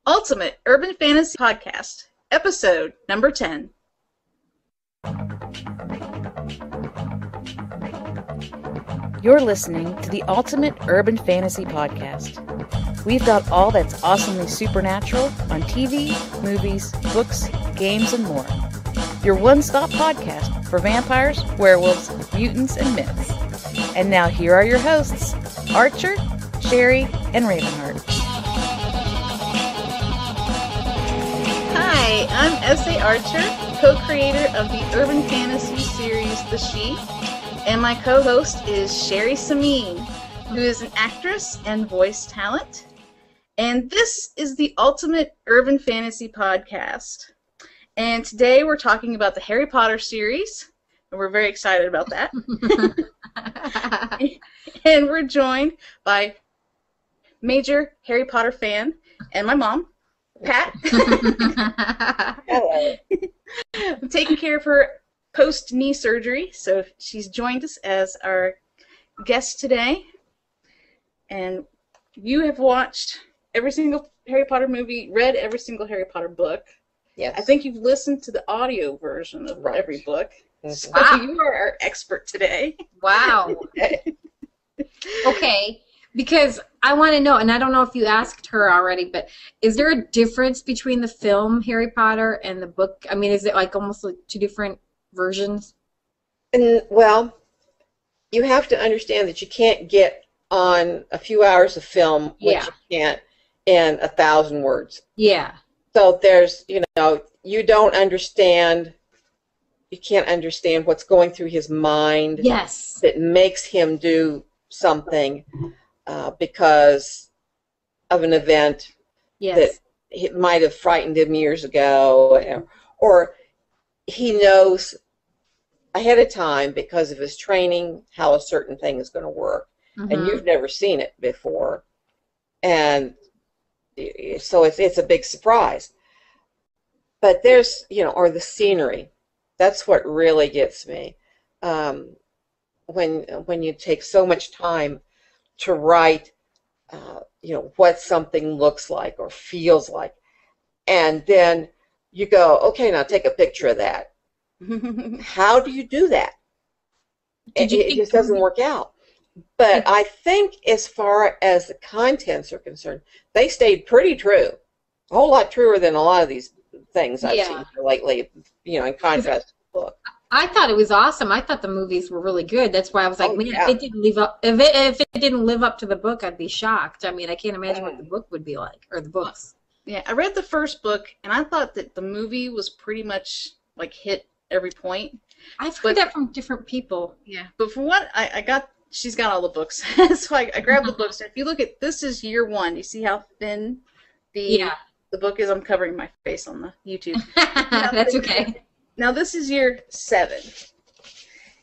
Ultimate Urban Fantasy Podcast, episode number 10. You're listening to the Ultimate Urban Fantasy Podcast. We've got all that's awesomely supernatural on TV, movies, books, games, and more. Your one-stop podcast for vampires, werewolves, mutants, and myths. And now here are your hosts, Archer, Sherry, and Ravenheart. Hi, I'm S.A. Archer, co-creator of the urban fantasy series The She, and my co-host is Sherry Samin, who is an actress and voice talent. And this is the Ultimate Urban Fantasy Podcast. And today we're talking about the Harry Potter series, and we're very excited about that. And we're joined by major Harry Potter fan and my mom, Pat. Hello. I'm taking care of her post-knee surgery, so she's joined us as our guest today. And you have watched every single Harry Potter movie, read every single Harry Potter book. Yes. I think you've listened to the audio version of every book. Mm-hmm. So Wow. you are our expert today. Wow. Okay, because I want to know, and I don't know if you asked her already, but is there a difference between the film Harry Potter and the book? I mean, is it like almost like two different versions? And, well, you have to understand that you can't get on a few hours of film what Yeah. you can't in 1,000 words. Yeah. So there's, you don't understand, you can't understand what's going through his mind Yes. that makes him do something because of an event Yes. that it might have frightened him years ago, or he knows ahead of time because of his training how a certain thing is going to work, and Mhm. you've never seen it before, and so it's a big surprise. But there's, or the scenery, that's what really gets me. When you take so much time to write, what something looks like or feels like, and then you go, okay, now take a picture of that. How do you do that? It just doesn't work out. But I think as far as the contents are concerned, they stayed pretty true. A whole lot truer than a lot of these things I've Yeah. seen lately, in contrast to the book. I thought it was awesome. I thought the movies were really good. That's why I was like, Oh, man, yeah. if it didn't live up, if it didn't live up to the book, I'd be shocked. I mean, I can't imagine what the book would be like, or the books. Yeah, I read the first book, and I thought that the movie was pretty much like hit every point. I've heard that from different people. Yeah, but from what I got, she's got all the books, so I grabbed the books. And if you look at this is year one. You see how thin the book is. I'm covering my face on the YouTube. That's okay. Now this is year 7.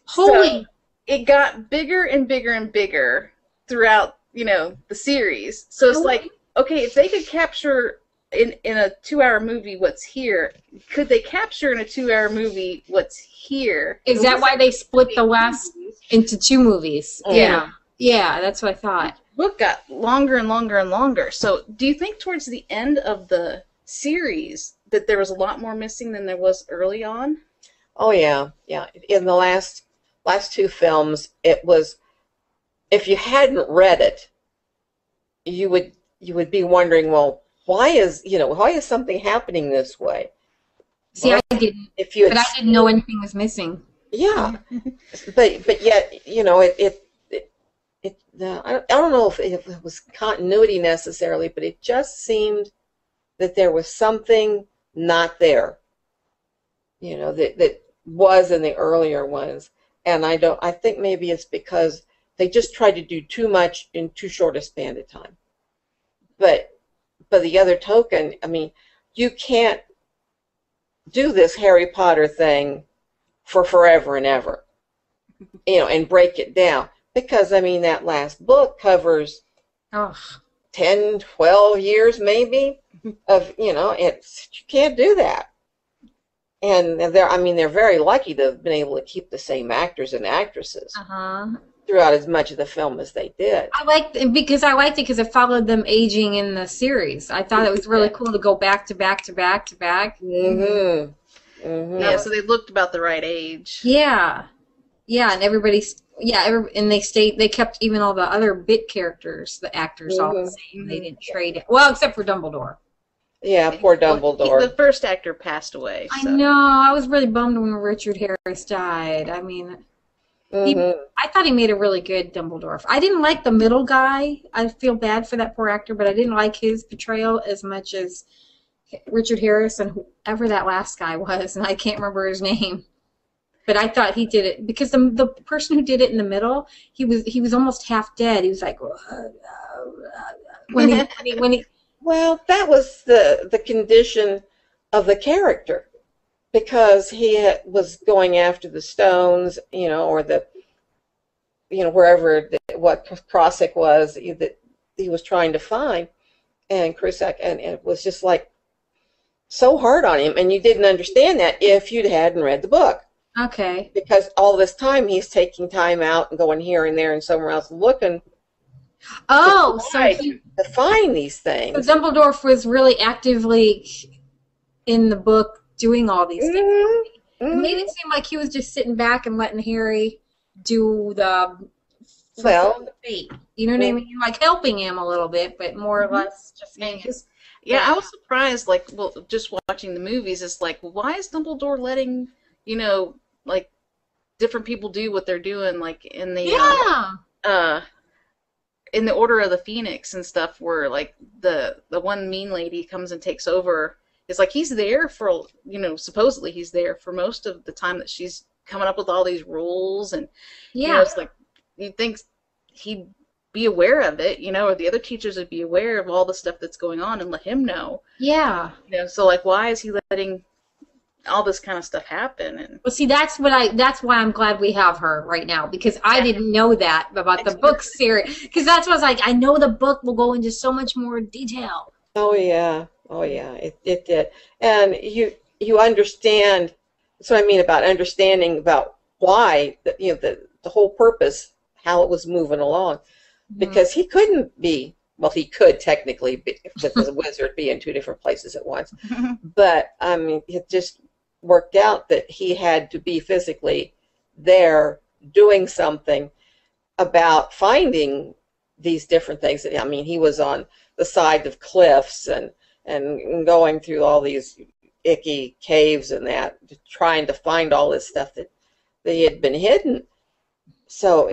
Holy! So it got bigger and bigger and bigger throughout, the series. So it's like, okay, if they could capture in a 2-hour movie what's here, could they capture in a 2-hour movie what's here? Is that why they split the last into 2 movies? Yeah. Yeah, that's what I thought. The book got longer and longer and longer. So do you think towards the end of the series that there was a lot more missing than there was early on? Oh yeah. In the last 2 films, it was, if you hadn't read it, you would be wondering, well, why is something happening this way? See, Well, I didn't, if you had, but I didn't know anything was missing. yeah, but yet, I don't know if it was continuity necessarily, but it just seemed that there was something not there, that was in the earlier ones. And I think maybe it's because they just tried to do too much in too short a span of time. But by the other token, I mean, you can't do this Harry Potter thing for forever and ever, and break it down. Because, I mean, that last book covers 10, 12 years maybe of, you can't do that. And they're very lucky to have been able to keep the same actors and actresses. throughout as much of the film as they did. I liked it because it followed them aging in the series. I thought it was really cool to go back to back to back to back. Mm-hmm. Mm-hmm. Yeah, so they looked about the right age. Yeah, and they kept even all the other bit characters, the actors, all the same. They didn't trade it. Well, except for Dumbledore. Yeah, poor Dumbledore. The first actor passed away. So. I know. I was really bummed when Richard Harris died. I mean, I thought he made a really good Dumbledore. I didn't like the middle guy. I feel bad for that poor actor, but I didn't like his portrayal as much as Richard Harris and whoever that last guy was, and I can't remember his name. But I thought he did it because the person who did it in the middle, he was almost half dead. He was like when he Well, that was the condition of the character, because he was going after the stones, or wherever what Krosak was that he was trying to find, and Krusak, and it was just like so hard on him, and you didn't understand that if you hadn't read the book. Okay. Because all this time he's taking time out and going here and there and somewhere else looking. Oh, to find these things. So Dumbledore was really actively in the book doing all these things. Mm-hmm. It made it seem like he was just sitting back and letting Harry do the fate. You know what I mean? Like helping him a little bit, but more or less just hanging. Yeah, I was surprised. Like, well, just watching the movies, it's like, why is Dumbledore letting like different people do what they're doing, like in the in the Order of the Phoenix and stuff, where like the one mean lady comes and takes over. It's like he's there for supposedly he's there for most of the time that she's coming up with all these rules, and it's like you'd think he'd be aware of it, or the other teachers would be aware of all the stuff that's going on and let him know. Yeah. So like, why is he letting all this kind of stuff happen? And well, see, that's why I'm glad we have her right now, because I didn't know that about the book series, because that's what I was like, I know the book will go into so much more detail. Oh yeah, it did. And you understand, that's what I mean about understanding about why the whole purpose, how it was moving along, because he couldn't be, well, he could technically be, with a wizard, be in two different places at once, but I mean, it just worked out that he had to be physically there doing something about finding these different things. I mean, he was on the side of cliffs and going through all these icky caves and that, trying to find all this stuff that had been hidden. So,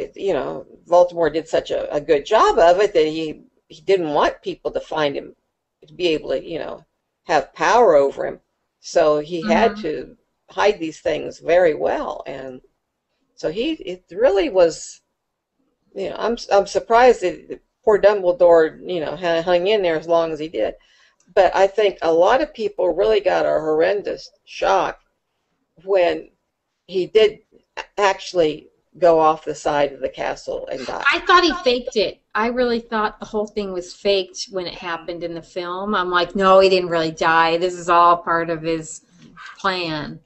Voldemort did such a good job of it that he didn't want people to find him, to be able to, have power over him. So he had to hide these things very well. And so it really was, I'm surprised that poor Dumbledore, hung in there as long as he did. But I think a lot of people really got a horrendous shock when he did actually go off the side of the castle and die. I thought he faked it. I really thought the whole thing was faked when it happened in the film. I'm like, no, he didn't really die. This is all part of his plan.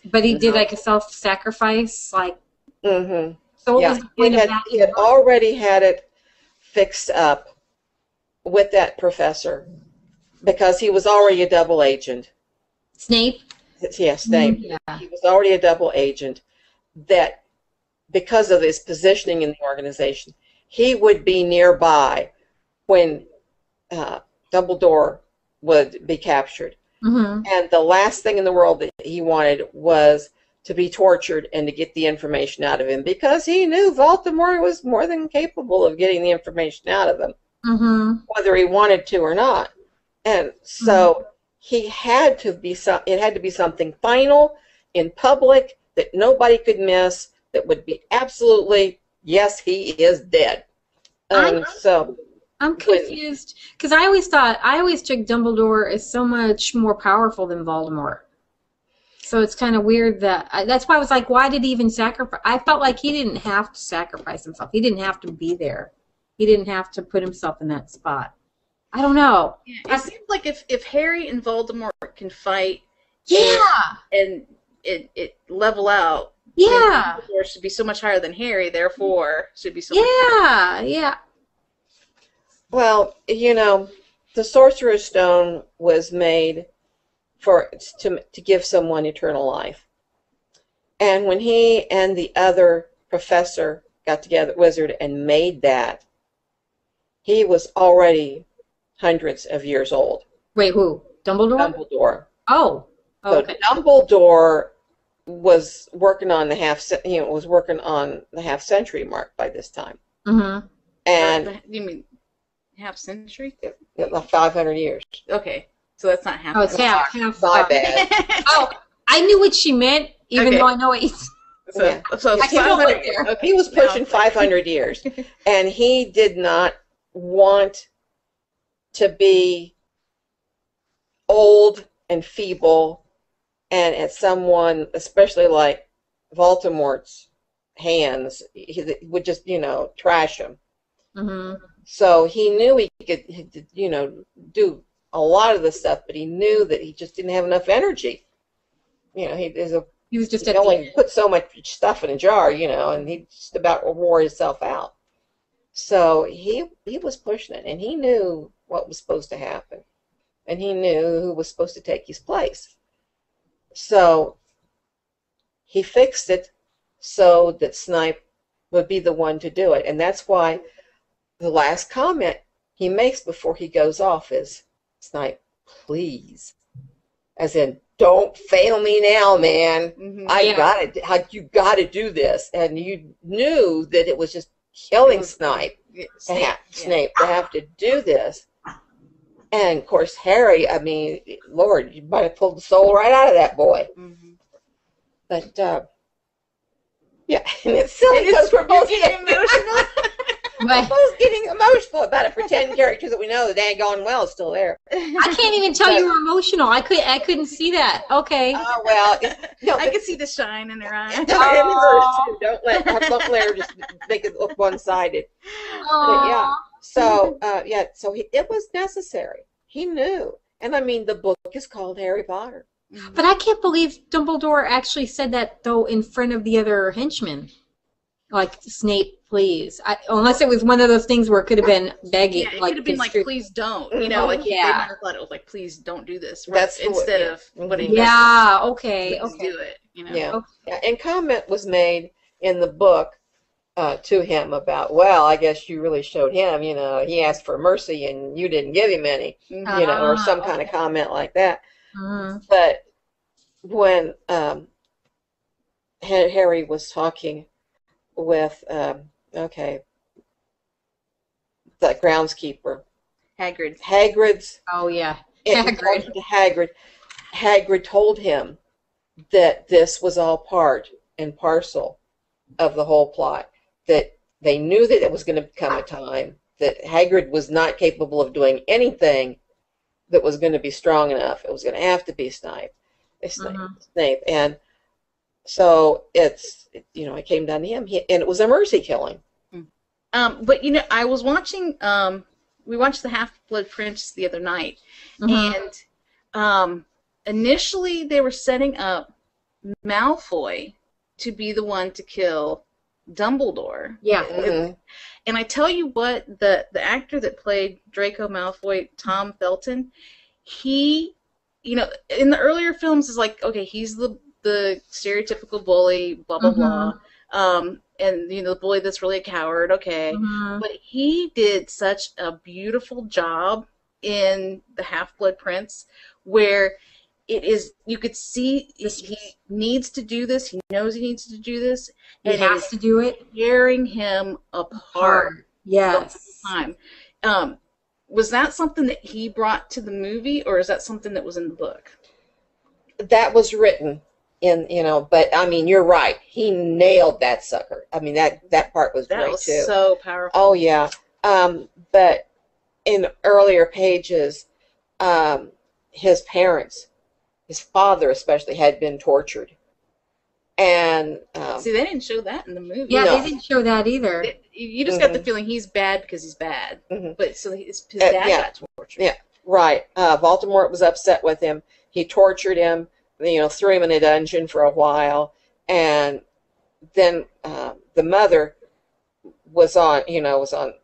But he did like a self-sacrifice, like. Mm-hmm. So what was the point of that? He had already had it fixed up with that professor, because he was already a double agent. Snape? Yeah, Snape. Yeah. He was already a double agent that, because of his positioning in the organization, he would be nearby when Dumbledore would be captured. Mm-hmm. And the last thing in the world that he wanted was to be tortured and to get the information out of him, because he knew Voldemort was more than capable of getting the information out of him, whether he wanted to or not. And so it had to be something final, in public, that nobody could miss, that would be absolutely, yes, he is dead. I'm confused, because I always took Dumbledore as so much more powerful than Voldemort. So it's kind of weird that's why I was like, why did he even sacrifice? I felt like he didn't have to sacrifice himself. He didn't have to be there. He didn't have to put himself in that spot. I don't know. Yeah, it seems like if Harry and Voldemort can fight, yeah, and it level out, Yeah. Dumbledore should be so much higher than Harry, therefore should be so much Yeah. Yeah. Well, the Sorcerer's Stone was made to give someone eternal life. And when he and the other professor got together, wizard, and made that, he was already hundreds of years old. Wait, who? Dumbledore? Dumbledore. Oh. Okay. So Dumbledore was working on the half century mark by this time. Mm-hmm. And you mean half century? 500 years. Okay, so that's not half. Oh, it's half. My bad. Oh, I knew what she meant, even though I know it's. So Yeah. it's I can go 500 right there. Okay, He was pushing 500 years, and he did not want to be old and feeble, and at someone, especially like Voldemort's hands, he would just, trash him. Mm-hmm. So he knew he could, do a lot of the stuff, but he knew that he just didn't have enough energy. He was just he at the only end. put so much stuff in a jar, and he just about wore himself out. So he was pushing it, and he knew what was supposed to happen, and he knew who was supposed to take his place. So he fixed it so that Snape would be the one to do it, and that's why the last comment he makes before he goes off is, "Snape, please," as in, "Don't fail me now, man. Mm-hmm. You got to do this." And you knew that it was just killing Snape to have to do this. And of course, Harry, Lord, you might have pulled the soul right out of that boy. Mm-hmm. But yeah, and it's silly because we're both getting emotional. We're both getting emotional about a pretend character that we know the daggone well is still there. I can't even tell you were emotional. I couldn't see that. Okay. Oh well, I could see the shine in her eyes. Don't let her just make it look one-sided. Yeah. So it was necessary. He knew, and the book is called Harry Potter. But I can't believe Dumbledore actually said that, though, in front of the other henchmen. Like, "Snape, please." Unless it was one of those things where it could have been begging. Yeah, it could have been like, "Please don't." They might have thought it was like, "Please don't do this." Right? That's instead of what he okay. do it. Yeah. And comment was made in the book to him about, "Well, I guess you really showed him. He asked for mercy and you didn't give him any." Or some kind of comment like that. Mm-hmm. But when Harry was talking with the groundskeeper, Hagrid's. Oh yeah, Hagrid told him that this was all part and parcel of the whole plot. That they knew that it was going to come a time that Hagrid was not capable of doing anything that was going to be strong enough. It was going to have to be Snape. And so it came down to him, and it was a mercy killing. But I was watching. We watched the Half-Blood Prince the other night, and initially they were setting up Malfoy to be the one to kill Dumbledore. Yeah. Mm-hmm. And I tell you what, the actor that played Draco Malfoy, Tom Felton, he, in the earlier films is like, okay, he's the stereotypical bully, blah, blah, blah. And, the bully that's really a coward, okay. But he did such a beautiful job in The Half-Blood Prince where it is, you could see he needs to do this, he knows he needs to do this. He has to do it. Tearing him apart. Yes. The whole time. Was that something that he brought to the movie, or is that something that was in the book? That was written in, but you're right. He nailed that sucker. That part was great too. That was so powerful. Oh yeah. But in earlier pages, his parents, his father especially, had been tortured. And see, they didn't show that in the movie. Yeah, they didn't show that either. You just got the feeling he's bad because he's bad. But so his dad got tortured. Yeah, right. Voldemort was upset with him. He tortured him. Threw him in a dungeon for a while, and then the mother was on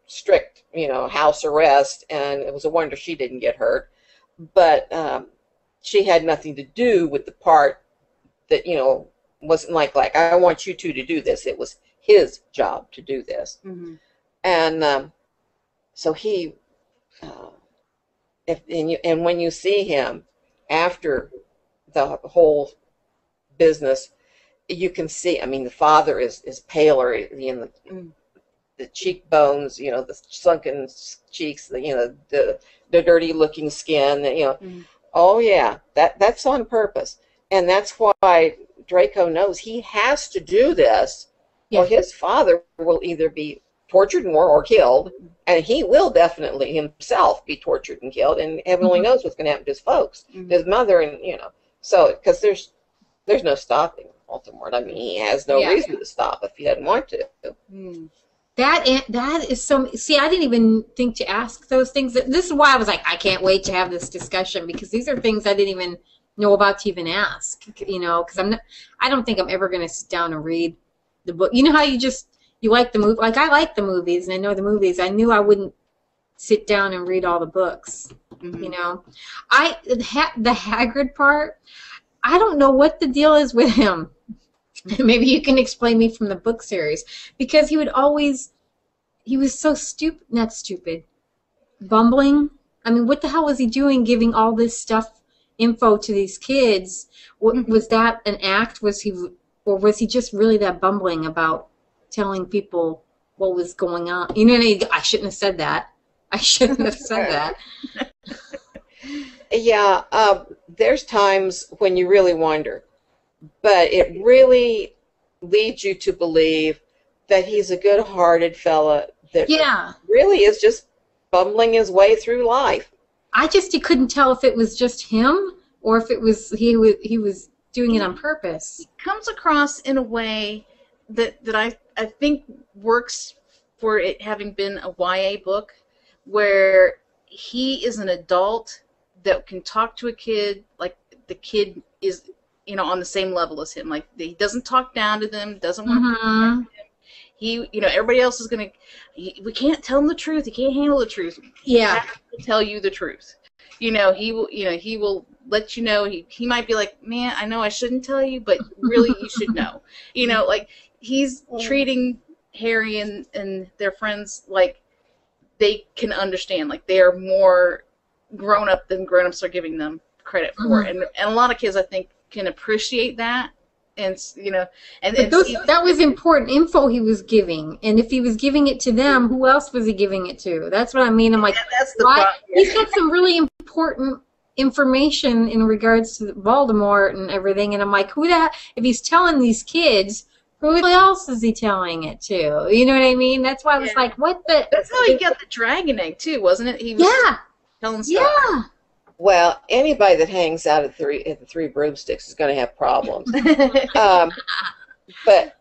strict, house arrest, and it was a wonder she didn't get hurt. But she had nothing to do with the part that, wasn't like, I want you two to do this. It was his job to do this. Mm-hmm. And so he, and when you see him after the whole business, you can see, the father is paler, the cheekbones, the sunken cheeks, the dirty looking skin, Oh yeah, that's on purpose. And that's why Draco knows he has to do this, or his father will either be tortured more or killed, and he will definitely himself be tortured and killed, and heaven only knows what's going to happen to his folks, his mother, and so, because there's no stopping Voldemort. He has no reason to stop if he doesn't want to. That is so. See, I didn't even think to ask those things. This is why I was like, I can't wait to have this discussion, because these are things I didn't even know about to even ask. Because I don't think I'm ever going to sit down and read the book. You know how you like the movie? Like, I like the movies, and I know the movies. I knew I wouldn't sit down and read all the books. The Hagrid part, I don't know what the deal is with him. Maybe you can explain me from the book series, because he was so bumbling. What the hell was he doing giving all this info to these kids? Was that an act? Was he just really that bumbling about telling people what was going on? I shouldn't have said that. Yeah, there's times when you really wonder, but it really leads you to believe that he's a good-hearted fella that really is just bumbling his way through life. I couldn't tell if it was just him or if it was he was doing it on purpose. He comes across in a way that I think works for it having been a YA book, where he is an adult that can talk to a kid like the kid is, on the same level as him. Like, he doesn't talk down to them, doesn't want to him. He, everybody else is going to, we can't tell him the truth. He can't handle the truth. Yeah. I have to tell you the truth. He will let you know. He might be like, man, I know I shouldn't tell you, but really you should know. Like, he's treating Harry and their friends like they can understand. Like, they are more grown up than grown-ups are giving them credit for. And a lot of kids, I think, can appreciate that. And that was important info he was giving, and if he was giving it to them, who else was he giving it to? That's what I mean. I'm like, that's the problem. He's got some really important information in regards to Voldemort and everything, and I'm like, if he's telling these kids, who else is he telling it to? You know what I mean? That's why I was like, what the? That's how he got the dragon egg too, wasn't it? He was telling stuff. Yeah. Well, anybody that hangs out at the Three Broomsticks is going to have problems. But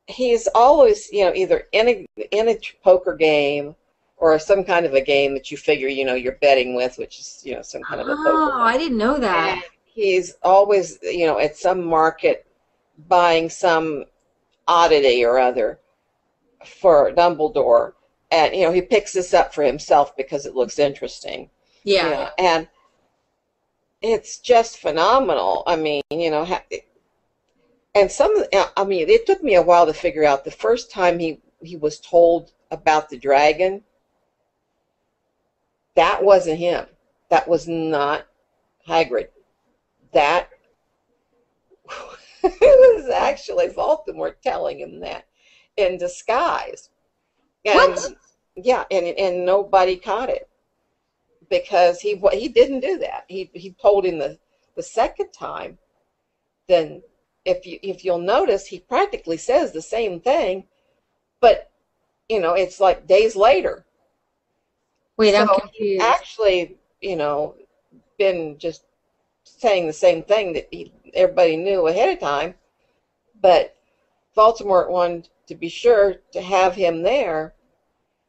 he's always, either in a poker game or some kind of a game that you figure, you're betting with, which is, some kind of a poker game. Oh, I didn't know that. And he's always, at some market buying some oddity or other for Dumbledore. And, he picks this up for himself because it looks interesting. Yeah. And it's just phenomenal. And it took me a while to figure out the first time he was told about the dragon, that wasn't him. That was not Hagrid. That was actually Voldemort telling him that in disguise. And, what? Yeah, and nobody caught it. Because he didn't do that. He told him the second time. Then if you'll notice, he practically says the same thing, but it's like days later. Wait, so I'm confused. He actually, been just saying the same thing that everybody knew ahead of time, but Voldemort wanted to be sure to have him there,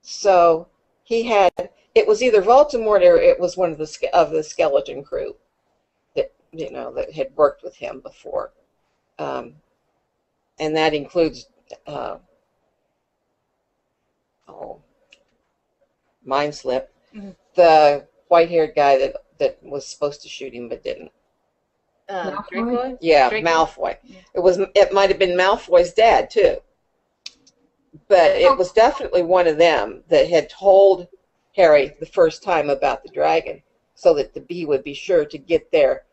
so he had. It was either Voldemort or it was one of the skeleton crew that that had worked with him before. and that includes, mind slip, the white-haired guy that was supposed to shoot him but didn't. Draco? Yeah, Draco? Malfoy. It might have been Malfoy's dad too, but it was definitely one of them that had told Harry the first time about the dragon, so that he would be sure to get there,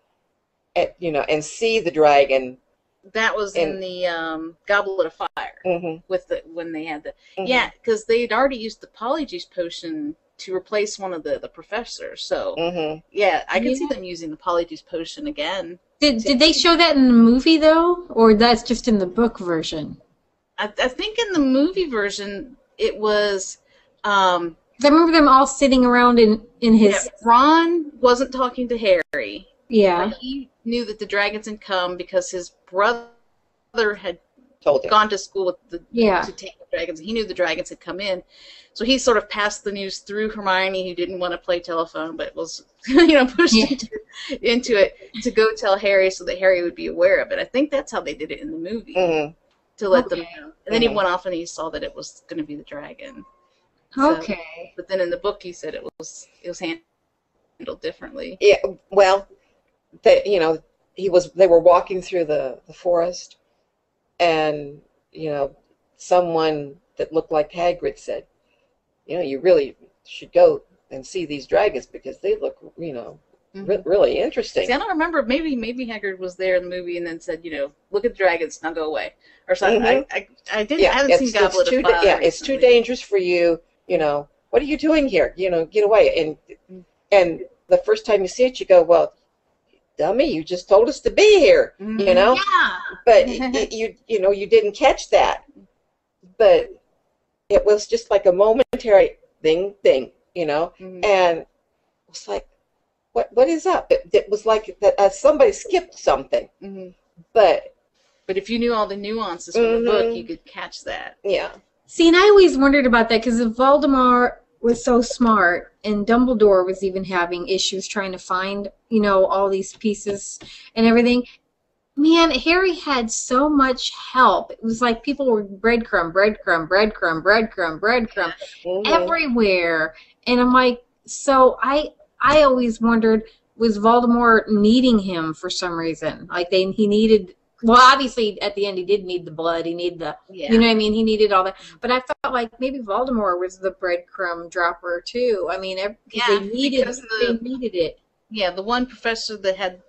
and see the dragon. That was in the Goblet of Fire when they had the yeah, because they had already used the Polyjuice potion to replace one of the professors. So yeah, I can see them using the Polyjuice potion again. Did they show that in the movie though, or that's just in the book version? I think in the movie version it was. I remember them all sitting around in his. Yeah, Ron wasn't talking to Harry. Yeah. But he knew that the dragons had come because his brother had told him. Gone to school with to take the dragons. He knew the dragons had come in. So he sort of passed the news through Hermione, who didn't want to play telephone, but was pushed into it to go tell Harry so that Harry would be aware of it. I think that's how they did it in the movie, to let them know. And then he went off and he saw that it was going to be the dragon. So, but then in the book he said it was handled differently. Yeah, well, they were walking through the forest, and someone that looked like Hagrid said, you really should go and see these dragons because they look really interesting. See, I don't remember. Maybe Hagrid was there in the movie and then said, look at the dragons, now go away or something. I haven't seen Goblet of Fire. Yeah, it's too dangerous for you. What are you doing here? Get away. And the first time you see it, you go, well, dummy, you just told us to be here. Yeah. But you didn't catch that. But it was just like a momentary thing, and it was like, what is up? It was like that somebody skipped something. But if you knew all the nuances from the book, you could catch that. Yeah. See, and I always wondered about that because if Voldemort was so smart and Dumbledore was even having issues trying to find, all these pieces and everything, man, Harry had so much help. It was like people were breadcrumb everywhere. And I'm like, so I always wondered, was Voldemort needing him for some reason? Like he needed, well, obviously at the end he did need the blood. He needed you know what I mean? He needed all that. But I felt like maybe Voldemort was the breadcrumb dropper too. I mean, they needed it. Yeah, the one professor that had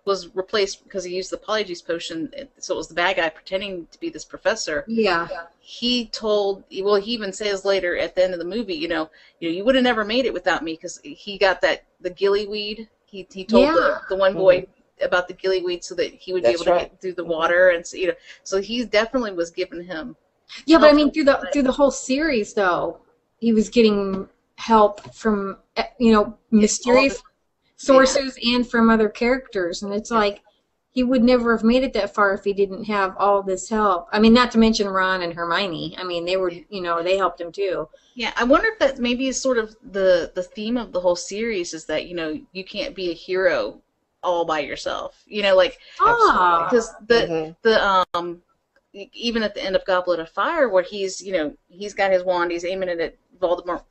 was replaced because he used the Polyjuice potion, so it was the bad guy pretending to be this professor. Yeah. He even says later at the end of the movie, you would have never made it without me because he got the gillyweed. He told the one boy about the gillyweed so that he would be able to get through the water, and so he definitely was giving him. Yeah, but I mean through the whole series though, he was getting help from mysterious sources and from other characters, and it's like he would never have made it that far if he didn't have all this help. I mean, not to mention Ron and Hermione. I mean, they were, they helped him too. Yeah, I wonder if that maybe is sort of the theme of the whole series is that you can't be a hero all by yourself. Because even at the end of Goblet of Fire, where he's got his wand, he's aiming it at Voldemort,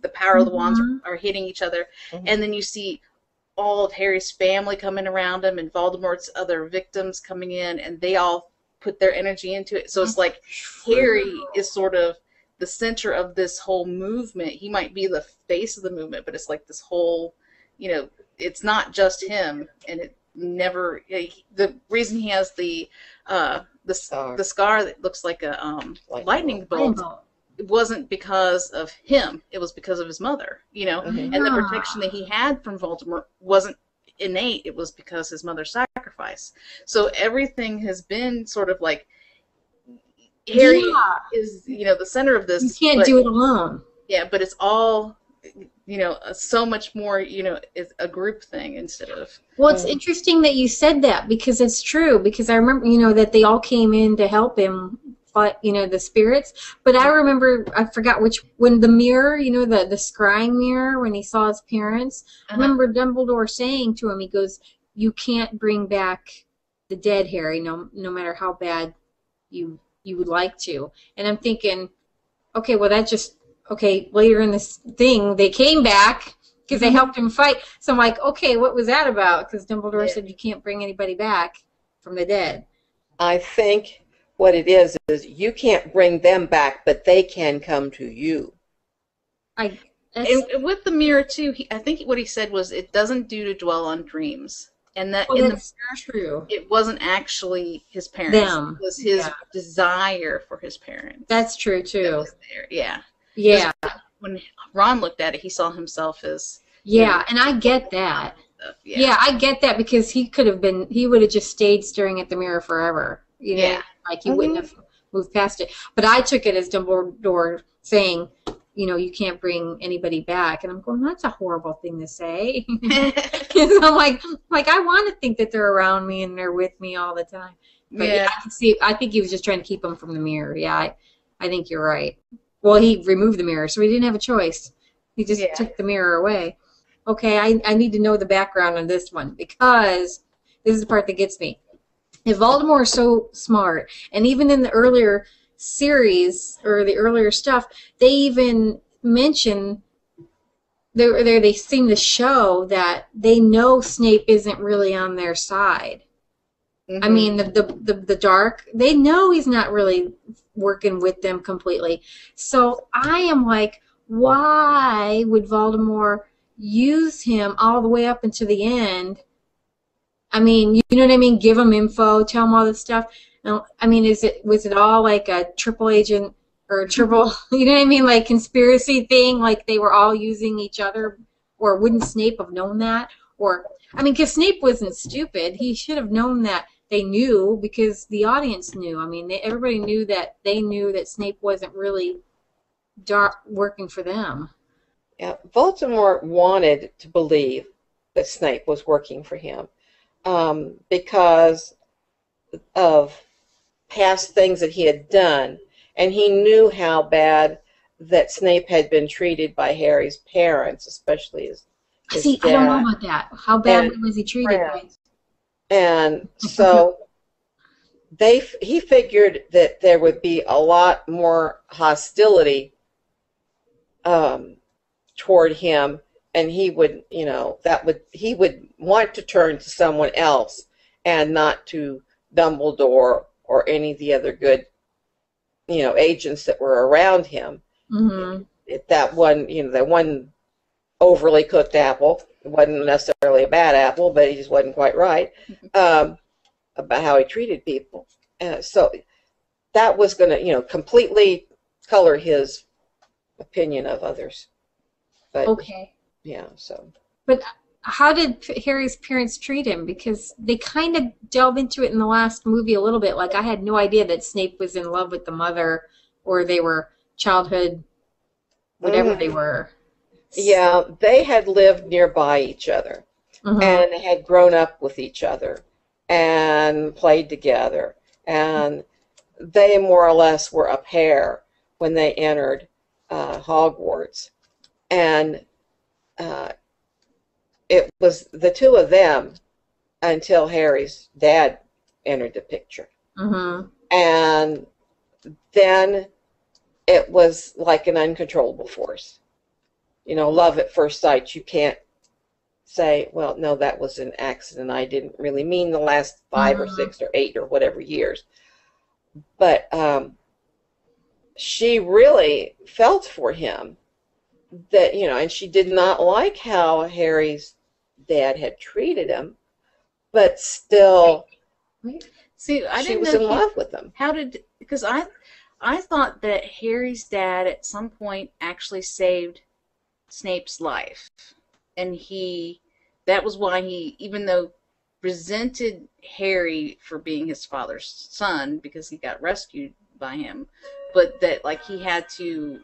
the power of the wands are hitting each other, and then you see all of Harry's family coming around him and Voldemort's other victims coming in, and they all put their energy into it. So it's like Harry is sort of the center of this whole movement. He might be the face of the movement, but it's like this whole, it's not just him, and it never. The reason he has the scar that looks like a lightning bolt. It wasn't because of him. It was because of his mother, and the protection that he had from Voldemort wasn't innate. It was because his mother's sacrifice. So everything has been sort of like Harry is, the center of this. You can't do it alone. Yeah, but it's all, so much more, is a group thing instead of. Well, it's interesting that you said that because it's true. Because I remember, that they all came in to help him fight, the spirits. But I remember, I forgot when the mirror, the scrying mirror, when he saw his parents, I remember Dumbledore saying to him, he goes, you can't bring back the dead Harry, no matter how bad you would like to. And I'm thinking, okay, well later in this thing they came back because they helped him fight. So I'm like, okay, what was that about? Because Dumbledore said you can't bring anybody back from the dead. I think what it is you can't bring them back, but they can come to you. And with the mirror too, I think what he said was it doesn't do to dwell on dreams, and that that's true. It wasn't actually his parents. Them. It was his desire for his parents. That's true too. Yeah. Yeah. When Ron looked at it, he saw himself as and I get that. Yeah, I get that because he would have just stayed staring at the mirror forever. You know, like he wouldn't have moved past it. But I took it as Dumbledore saying, you can't bring anybody back. And I'm going, that's a horrible thing to say. Because I'm like, I want to think that they're around me and they're with me all the time. But I can see, I think he was just trying to keep them from the mirror. Yeah, I think you're right. Well, he removed the mirror, so he didn't have a choice. He just took the mirror away. Okay, I need to know the background on this one because this is the part that gets me. If Voldemort is so smart, and even in the earlier series or the earlier stuff, they even mention they seem to show that they know Snape isn't really on their side. I mean, the dark, they know he's not really working with them completely. So I am like, why would Voldemort use him all the way up until the end? I mean, you know what I mean? Give him info, tell him all this stuff. I mean, was it all like a triple agent or a triple, you know what I mean? Like conspiracy thing, like they were all using each other, or wouldn't Snape have known that? Or, I mean, because Snape wasn't stupid. He should have known that they knew because the audience knew. I mean, everybody knew that Snape wasn't really working for them. Yeah, Voldemort wanted to believe that Snape was working for him because of past things that he had done, and he knew how bad that Snape had been treated by Harry's parents, especially his dad. I don't know about that. How badly was he treated? And so he figured that there would be a lot more hostility toward him, and he would, he would want to turn to someone else and not to Dumbledore or any of the other good, agents that were around him. That one overly cooked apple. It wasn't necessarily a bad apple, but he just wasn't quite right about how he treated people. So that was going to, completely color his opinion of others. But, yeah, so. But how did Harry's parents treat him? Because they kind of delve into it in the last movie a little bit. Like, I had no idea that Snape was in love with the mother, or they were childhood, whatever they were. Yeah, they had lived nearby each other and had grown up with each other and played together. And they more or less were a pair when they entered Hogwarts. And it was the two of them until Harry's dad entered the picture. And then it was like an uncontrollable force. Love at first sight. You can't say, well, no, that was an accident. I didn't really mean the last 5 or 6 or 8 or whatever years. But she really felt for him that, and she did not like how Harry's dad had treated him, but still, see, I she didn't was know in love with him. Because I thought that Harry's dad at some point actually saved Snape's life, and that was why he, even though resented Harry for being his father's son because he got rescued by him, but that like he had to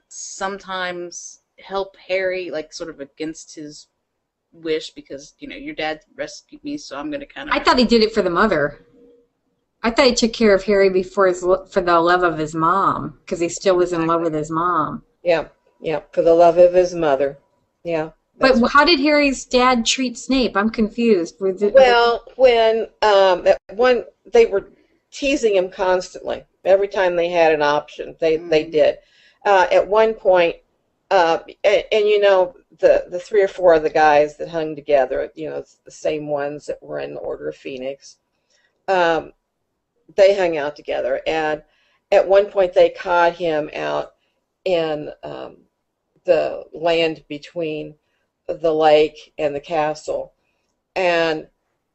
sometimes help Harry, like sort of against his wish, because your dad rescued me, so I'm going to kind of. I thought he did it for the mother. I thought he took care of Harry for the love of his mom, because he still was in love with his mom. Yeah, for the love of his mother. Yeah, But how did Harry's dad treat Snape? I'm confused. Well, when they were teasing him constantly. Every time they had an option, they did. At one point, and you know, the 3 or 4 of the guys that hung together, you know, it's the same ones that were in the Order of Phoenix, they hung out together. And at one point, they caught him out in the land between the lake and the castle, and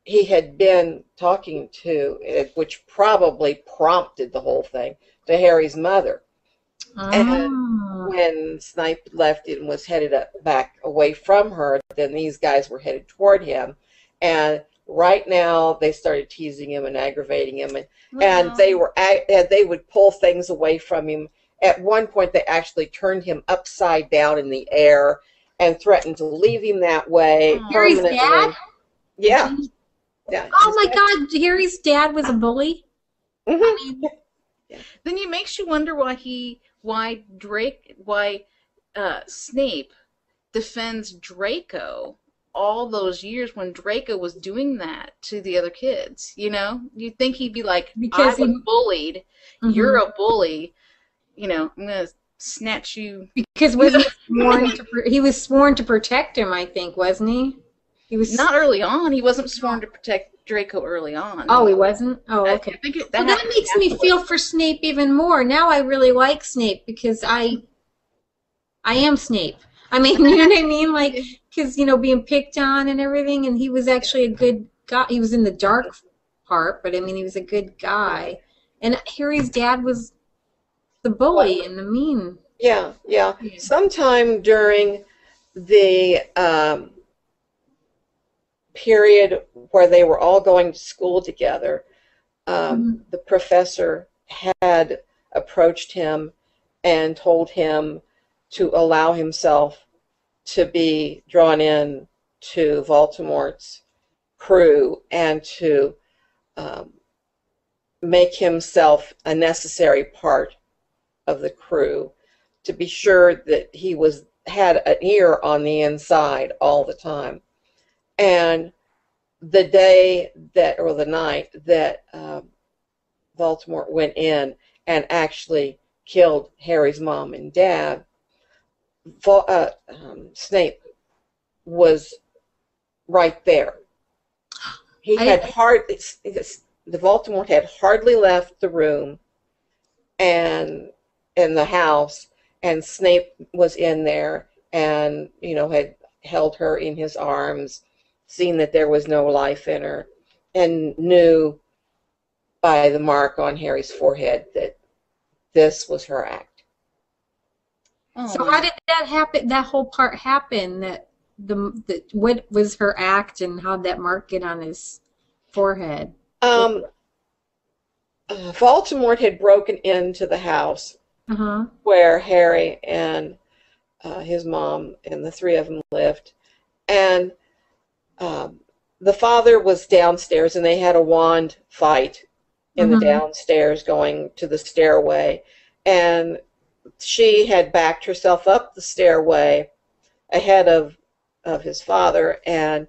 he had been talking to, which probably prompted the whole thing, to Harry's mother. Oh. And when Snape left and was headed back away from her, then these guys were headed toward him. And right now, they started teasing him and aggravating him, and they would pull things away from him. At one point, they actually turned him upside down in the air and threatened to leave him that way. Harry's dad? Yeah. Yeah. Oh my God! Harry's dad was a bully. Mm-hmm. I mean, then it makes you wonder why Snape defends Draco all those years when Draco was doing that to the other kids. You know, you'd think he'd be like, because I was bullied. Mm-hmm. You're a bully. You know, I'm gonna snatch you. Because he was sworn to protect him, I think, wasn't he? He was not early on. He wasn't sworn to protect Draco early on. Oh, he wasn't? Oh, okay. I think that makes me feel for Snape even more. Now I really like Snape because I am Snape. I mean, you know what I mean? Like, because, you know, being picked on and everything, and he was actually a good guy. He was in the dark part, but I mean, he was a good guy. And Harry's dad was the bully and the mean. Yeah. Sometime during the period where they were all going to school together, the professor had approached him and told him to allow himself to be drawn in to Voldemort's crew and to make himself a necessary part of the crew, to be sure that he had an ear on the inside all the time. And the day that, or the night that Voldemort went in and actually killed Harry's mom and dad, Snape was right there. The Voldemort had hardly left the room and in the house, and Snape was in there and, you know, had held her in his arms, seen that there was no life in her, and knew by the mark on Harry's forehead that this was her act. Oh. So how did that happen? That whole part happen? That what was her act, and how did that mark get on his forehead? Voldemort had broken into the house where Harry and his mom and the 3 of them lived, and the father was downstairs, and they had a wand fight in the downstairs going to the stairway, and she had backed herself up the stairway ahead of his father and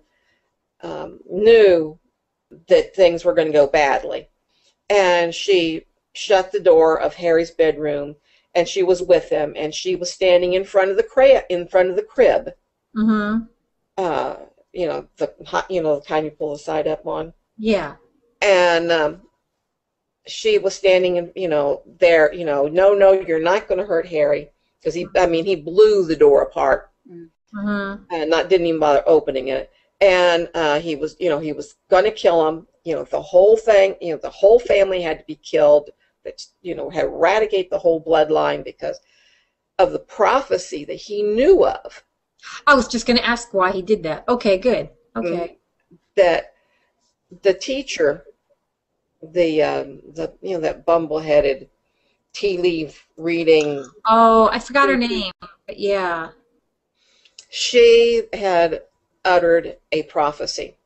knew that things were going to go badly. And she shut the door of Harry's bedroom, and she was with him, and she was standing in front of the crib. You know, the kind you pull the side up on. Yeah. And she was standing, there, no, you're not going to hurt Harry, because he blew the door apart, and didn't even bother opening it. And he was going to kill him. The whole thing, the whole family had to be killed. That, had eradicate the whole bloodline because of the prophecy that he knew of. I was just going to ask why he did that. Okay, good. Okay. That the teacher, that bumble-headed tea leaf reading. Oh, I forgot her name. But yeah. She had uttered a prophecy.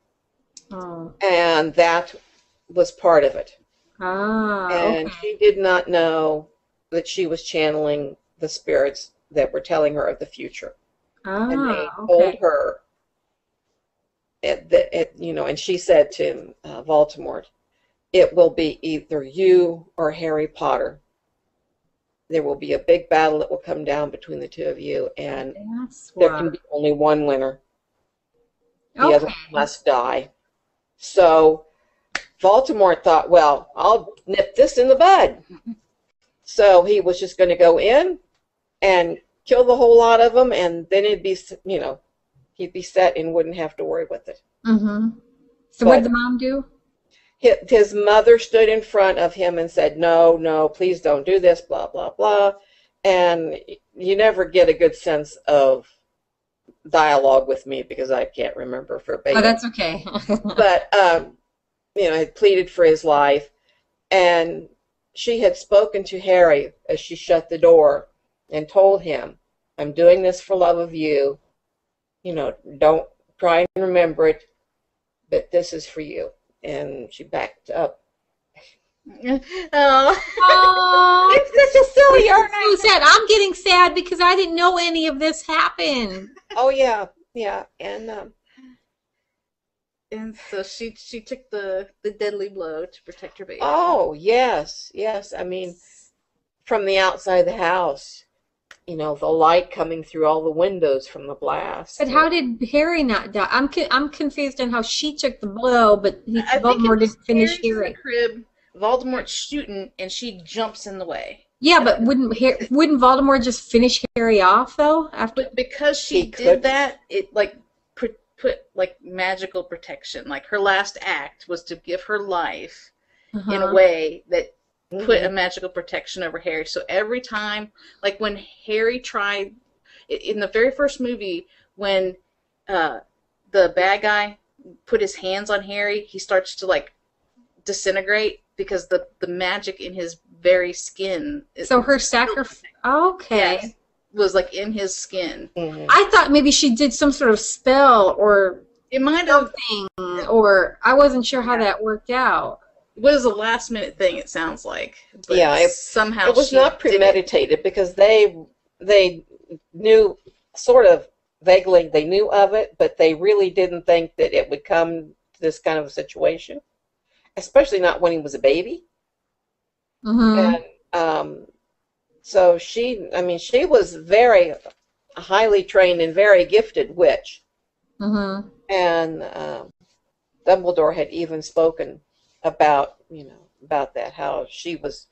Oh. And that was part of it. Ah, and she did not know that she was channeling the spirits that were telling her of the future. And they Oh, told okay. her, and she said to Voldemort, it will be either you or Harry Potter. There will be a big battle that will come down between the two of you, and That's there why. can be only one winner. The other Okay. must die. So Voldemort thought, well, I'll nip this in the bud. So he was just going to go in and kill the whole lot of them, and then it'd be, he'd be set and wouldn't have to worry with it. Mm-hmm. So what did But the mom do? his mother stood in front of him and said, no, no, please don't do this, blah, blah, blah. And you never get a good sense of dialogue with me because I can't remember verbatim. Oh, that's okay. But, had pleaded for his life. And she had spoken to Harry as she shut the door and told him, I'm doing this for love of you. Don't try and remember it, but this is for you. And she backed up. Oh. It's such a silly I'm art. so sad. I'm getting sad because I didn't know any of this happened. Oh, yeah, yeah. And And so she took the deadly blow to protect her baby. oh, yes, yes. I mean, from the outside of the house, the light coming through all the windows from the blast. But how did Harry not die? I'm confused on how she took the blow, but Voldemort didn't finish Harry's in the Harry. crib. Voldemort's shooting, and she jumps in the way. Yeah, but wouldn't Voldemort just finish Harry off though? After But because she He did couldn't. that, it put like magical protection. Like her last act was to give her life in a way that put a magical protection over Harry. So every time, like when Harry tried in the very first movie, when the bad guy put his hands on Harry, he starts to like disintegrate because the magic in his very skin. so her sacrifice. Okay. Yes, was like in his skin. Mhm. I thought maybe she did some sort of spell or It might have something, or I wasn't sure how that worked out. was a last minute thing. It sounds like, but Yeah, somehow It was she not did it. premeditated because they knew sort of vaguely they knew of it, but they really didn't think that it would come to this kind of a situation, especially not when he was a baby. Mm-hmm. And so she was very highly trained and very gifted witch. Mm-hmm. And Dumbledore had even spoken about that, how she was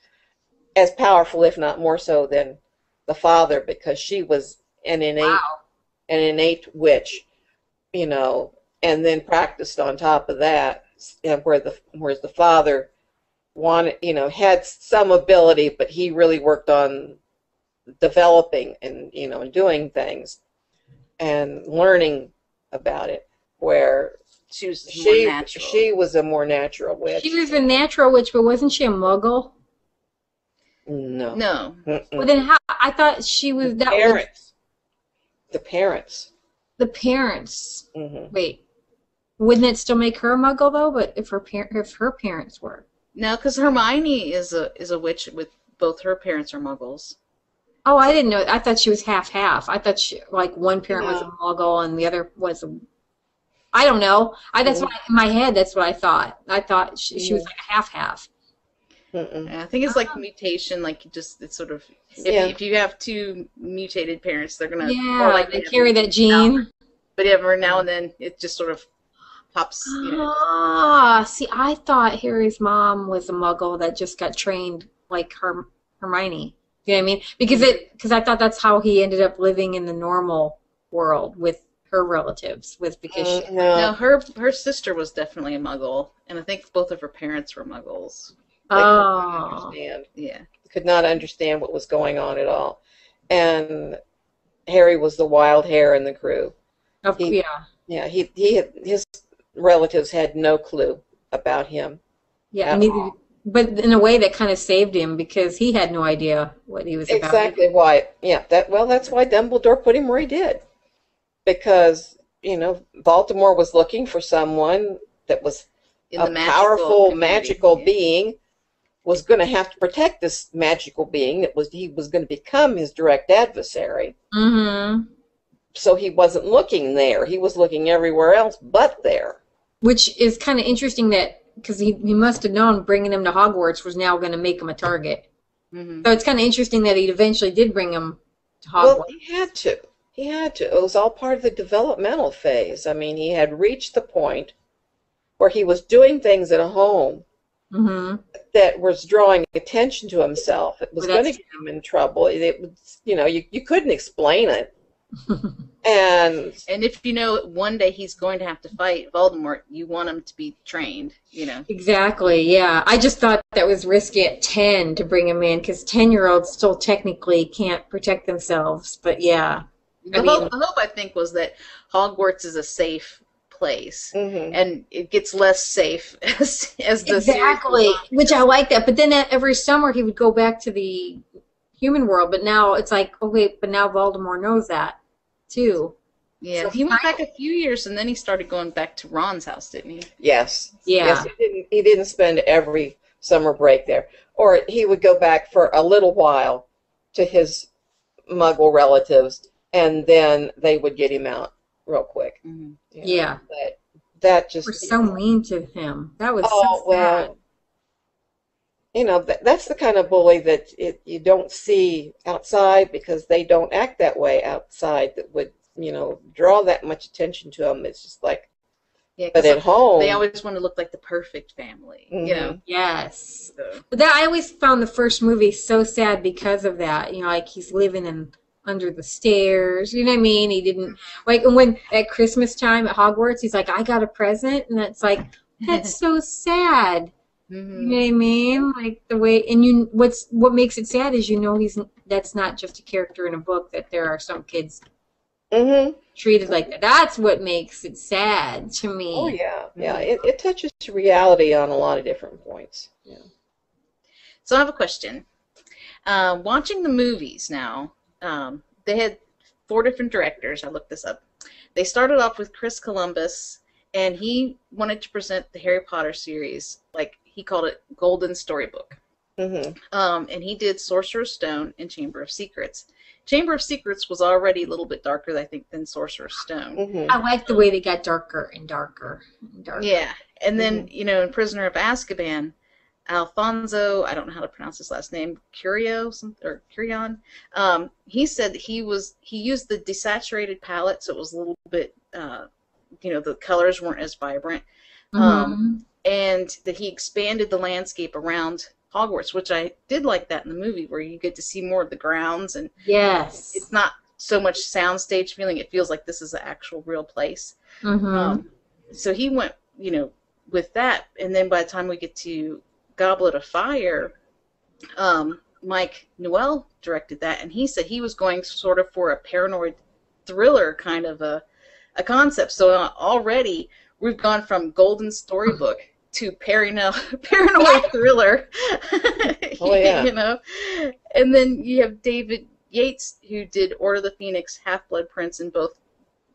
as powerful, if not more so, than the father, because she was an innate witch, and then practiced on top of that, whereas the father wanted, had some ability, but he really worked on developing and and doing things and learning about it, where She was more she natural. she was a more natural witch. She was a natural witch, but wasn't she a muggle? No. No. Mm-mm. Well, then how? I thought she was that. The parents. The parents. Mm-hmm. Wait, wouldn't it still make her a muggle though? But if her parents were. No, because Hermione is a witch with both her parents are muggles. Oh, I didn't know. I thought she was half. I thought one parent was a No. muggle and the other was a. I don't know. That's why in my head. That's what I thought. I thought she was like a half. Mm-mm. Yeah, I think it's like mutation. Like it's sort of if you have two mutated parents, they're gonna more likely they have carry that gene. But every now and then it just sort of pops. See, I thought Harry's mom was a muggle that just got trained like Hermione. You know what I mean? Because I thought that's how he ended up living in the normal world with her relatives. Because No, her sister was definitely a muggle, and I think both of her parents were muggles. They could not understand. Yeah. Could not understand what was going on at all. And Harry was the wild hair in the crew. Yeah, his relatives had no clue about him. Yeah, but in a way that kind of saved him because he had no idea what he was about. Exactly why. Yeah, that's why Dumbledore put him where he did. Because, Baltimore was looking for someone that was In a the powerful magical being, was going to have to protect this magical being he was going to become his direct adversary. Mm-hmm. so he wasn't looking there. He was looking everywhere else but there. Which is kind of interesting that, because he must have known bringing him to Hogwarts was now going to make him a target. Mm-hmm. So it's kind of interesting that he eventually did bring him to Hogwarts. Well, he had to. He had to. It was all part of the developmental phase. I mean, he had reached the point where he was doing things at home that was drawing attention to himself. It was going to get him in trouble. It was, you couldn't explain it. And if you know one day he's going to have to fight Voldemort, you want him to be trained, Exactly, yeah. I just thought that was risky at 10 to bring him in, because 10-year-olds still technically can't protect themselves. But yeah. The hope, I think, was that Hogwarts is a safe place, and it gets less safe as the exactly, which I like that. But then every summer he would go back to the human world, but now it's like, oh wait, but now Voldemort knows that too. Yeah, so he went back a few years, and then he started going back to Ron's house, didn't he? Yes. Yeah. Yes, he didn't spend every summer break there, or he would go back for a little while to his Muggle relatives, and then they would get him out real quick. Mm-hmm. Yeah. But that just... We're so mean to him. That was so sad. Well, that's the kind of bully that you don't see outside, because they don't act that way outside, that would, draw that much attention to them. It's just like... Yeah, but at home... They always want to look like the perfect family, Yes. So. But I always found the first movie so sad because of that. Like he's living under the stairs, you know what I mean? He didn't, like, when at Christmas time at Hogwarts, he's like, I got a present, and it's like, that's so sad. You know what I mean? Like the way, and what makes it sad is that's not just a character in a book, that there are some kids treated like that. That's what makes it sad to me. Oh yeah, yeah. It touches reality on a lot of different points. Yeah. So I have a question. Watching the movies now. They had 4 different directors. I looked this up. They started off with Chris Columbus, and he wanted to present the Harry Potter series, like he called it Golden Storybook. And he did Sorcerer's Stone and Chamber of Secrets. Chamber of Secrets was already a little bit darker, I think, than Sorcerer's Stone. I like the way they got darker and darker and darker. Yeah, and then in Prisoner of Azkaban, Alfonso, I don't know how to pronounce his last name, Curion. He said that he used the desaturated palette, so it was a little bit, the colors weren't as vibrant, and that he expanded the landscape around Hogwarts, which I did like that in the movie, where you get to see more of the grounds, and yes, it's not so much soundstage feeling; it feels like this is an actual real place. So he went, with that, and then by the time we get to Goblet of Fire, Mike Newell directed that, and he said he was going sort of for a paranoid thriller kind of a concept. So already we've gone from Golden Storybook to paranoid thriller. Oh yeah. And then you have David Yates, who did Order of the Phoenix, Half-Blood Prince, and both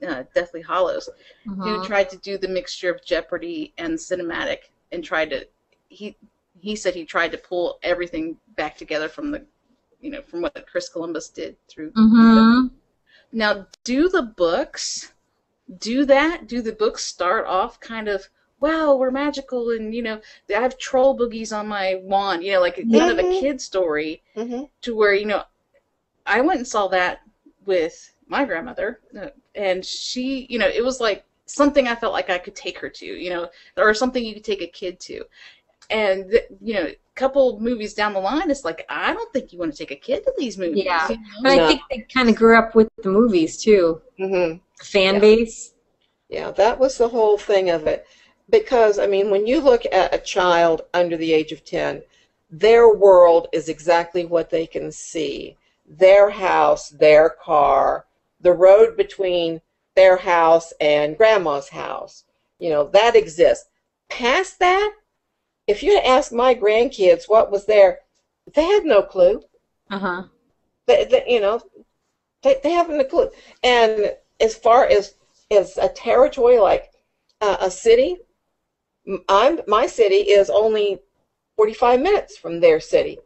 Deathly Hallows, who tried to do the mixture of Jeopardy and cinematic, and tried to he said he tried to pull everything back together from the, from what Chris Columbus did through. Now, do the books do that? Do the books start off kind of, wow, we're magical, and, I have troll boogies on my wand, like kind of a kid story, to where, I went and saw that with my grandmother, and she, it was like something I felt like I could take her to, or something you could take a kid to. And, a couple movies down the line, it's like, I don't think you want to take a kid to these movies. Yeah, but I think they kind of grew up with the movies, too. The fan base. Yeah, that was the whole thing of it. Because, when you look at a child under the age of 10, their world is exactly what they can see. Their house, their car, the road between their house and grandma's house. That exists. Past that, if you had asked my grandkids what was there, they had no clue. They haven't a clue. And as far as a territory like a city, my city is only 45 minutes from their city.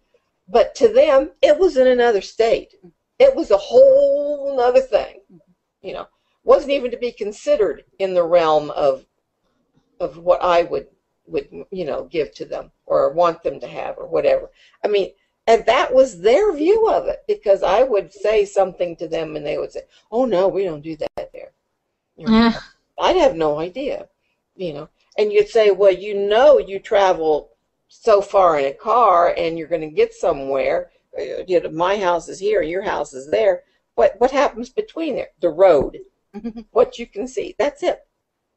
But to them, it was in another state. It was a whole other thing. wasn't even to be considered in the realm of what I would give to them or want them to have or whatever. I mean, and that was their view of it, because I would say something to them and they would say, "Oh no, we don't do that there." I'd have no idea, And you'd say, "Well, you travel so far in a car and you're going to get somewhere. My house is here, your house is there. What happens between there? The road, what you can see. That's it."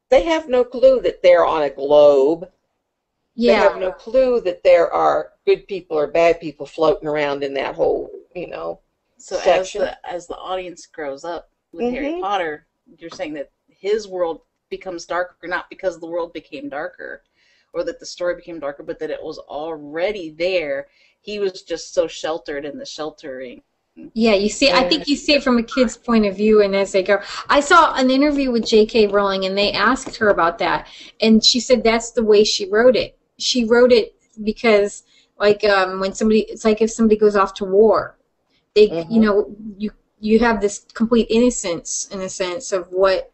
They have no clue that they're on a globe. Yeah. They have no clue that there are good people or bad people floating around in that whole, So section. as the audience grows up with Harry Potter, you're saying that his world becomes darker, not because the world became darker or that the story became darker, but that it was already there. He was just so sheltered in the sheltering. Yeah, you see, I think you see it from a kid's point of view, and as they go. I saw an interview with J.K. Rowling, and they asked her about that, and she said that's the way she wrote it. She wrote it because, like, it's like if somebody goes off to war, they, you have this complete innocence in a sense of what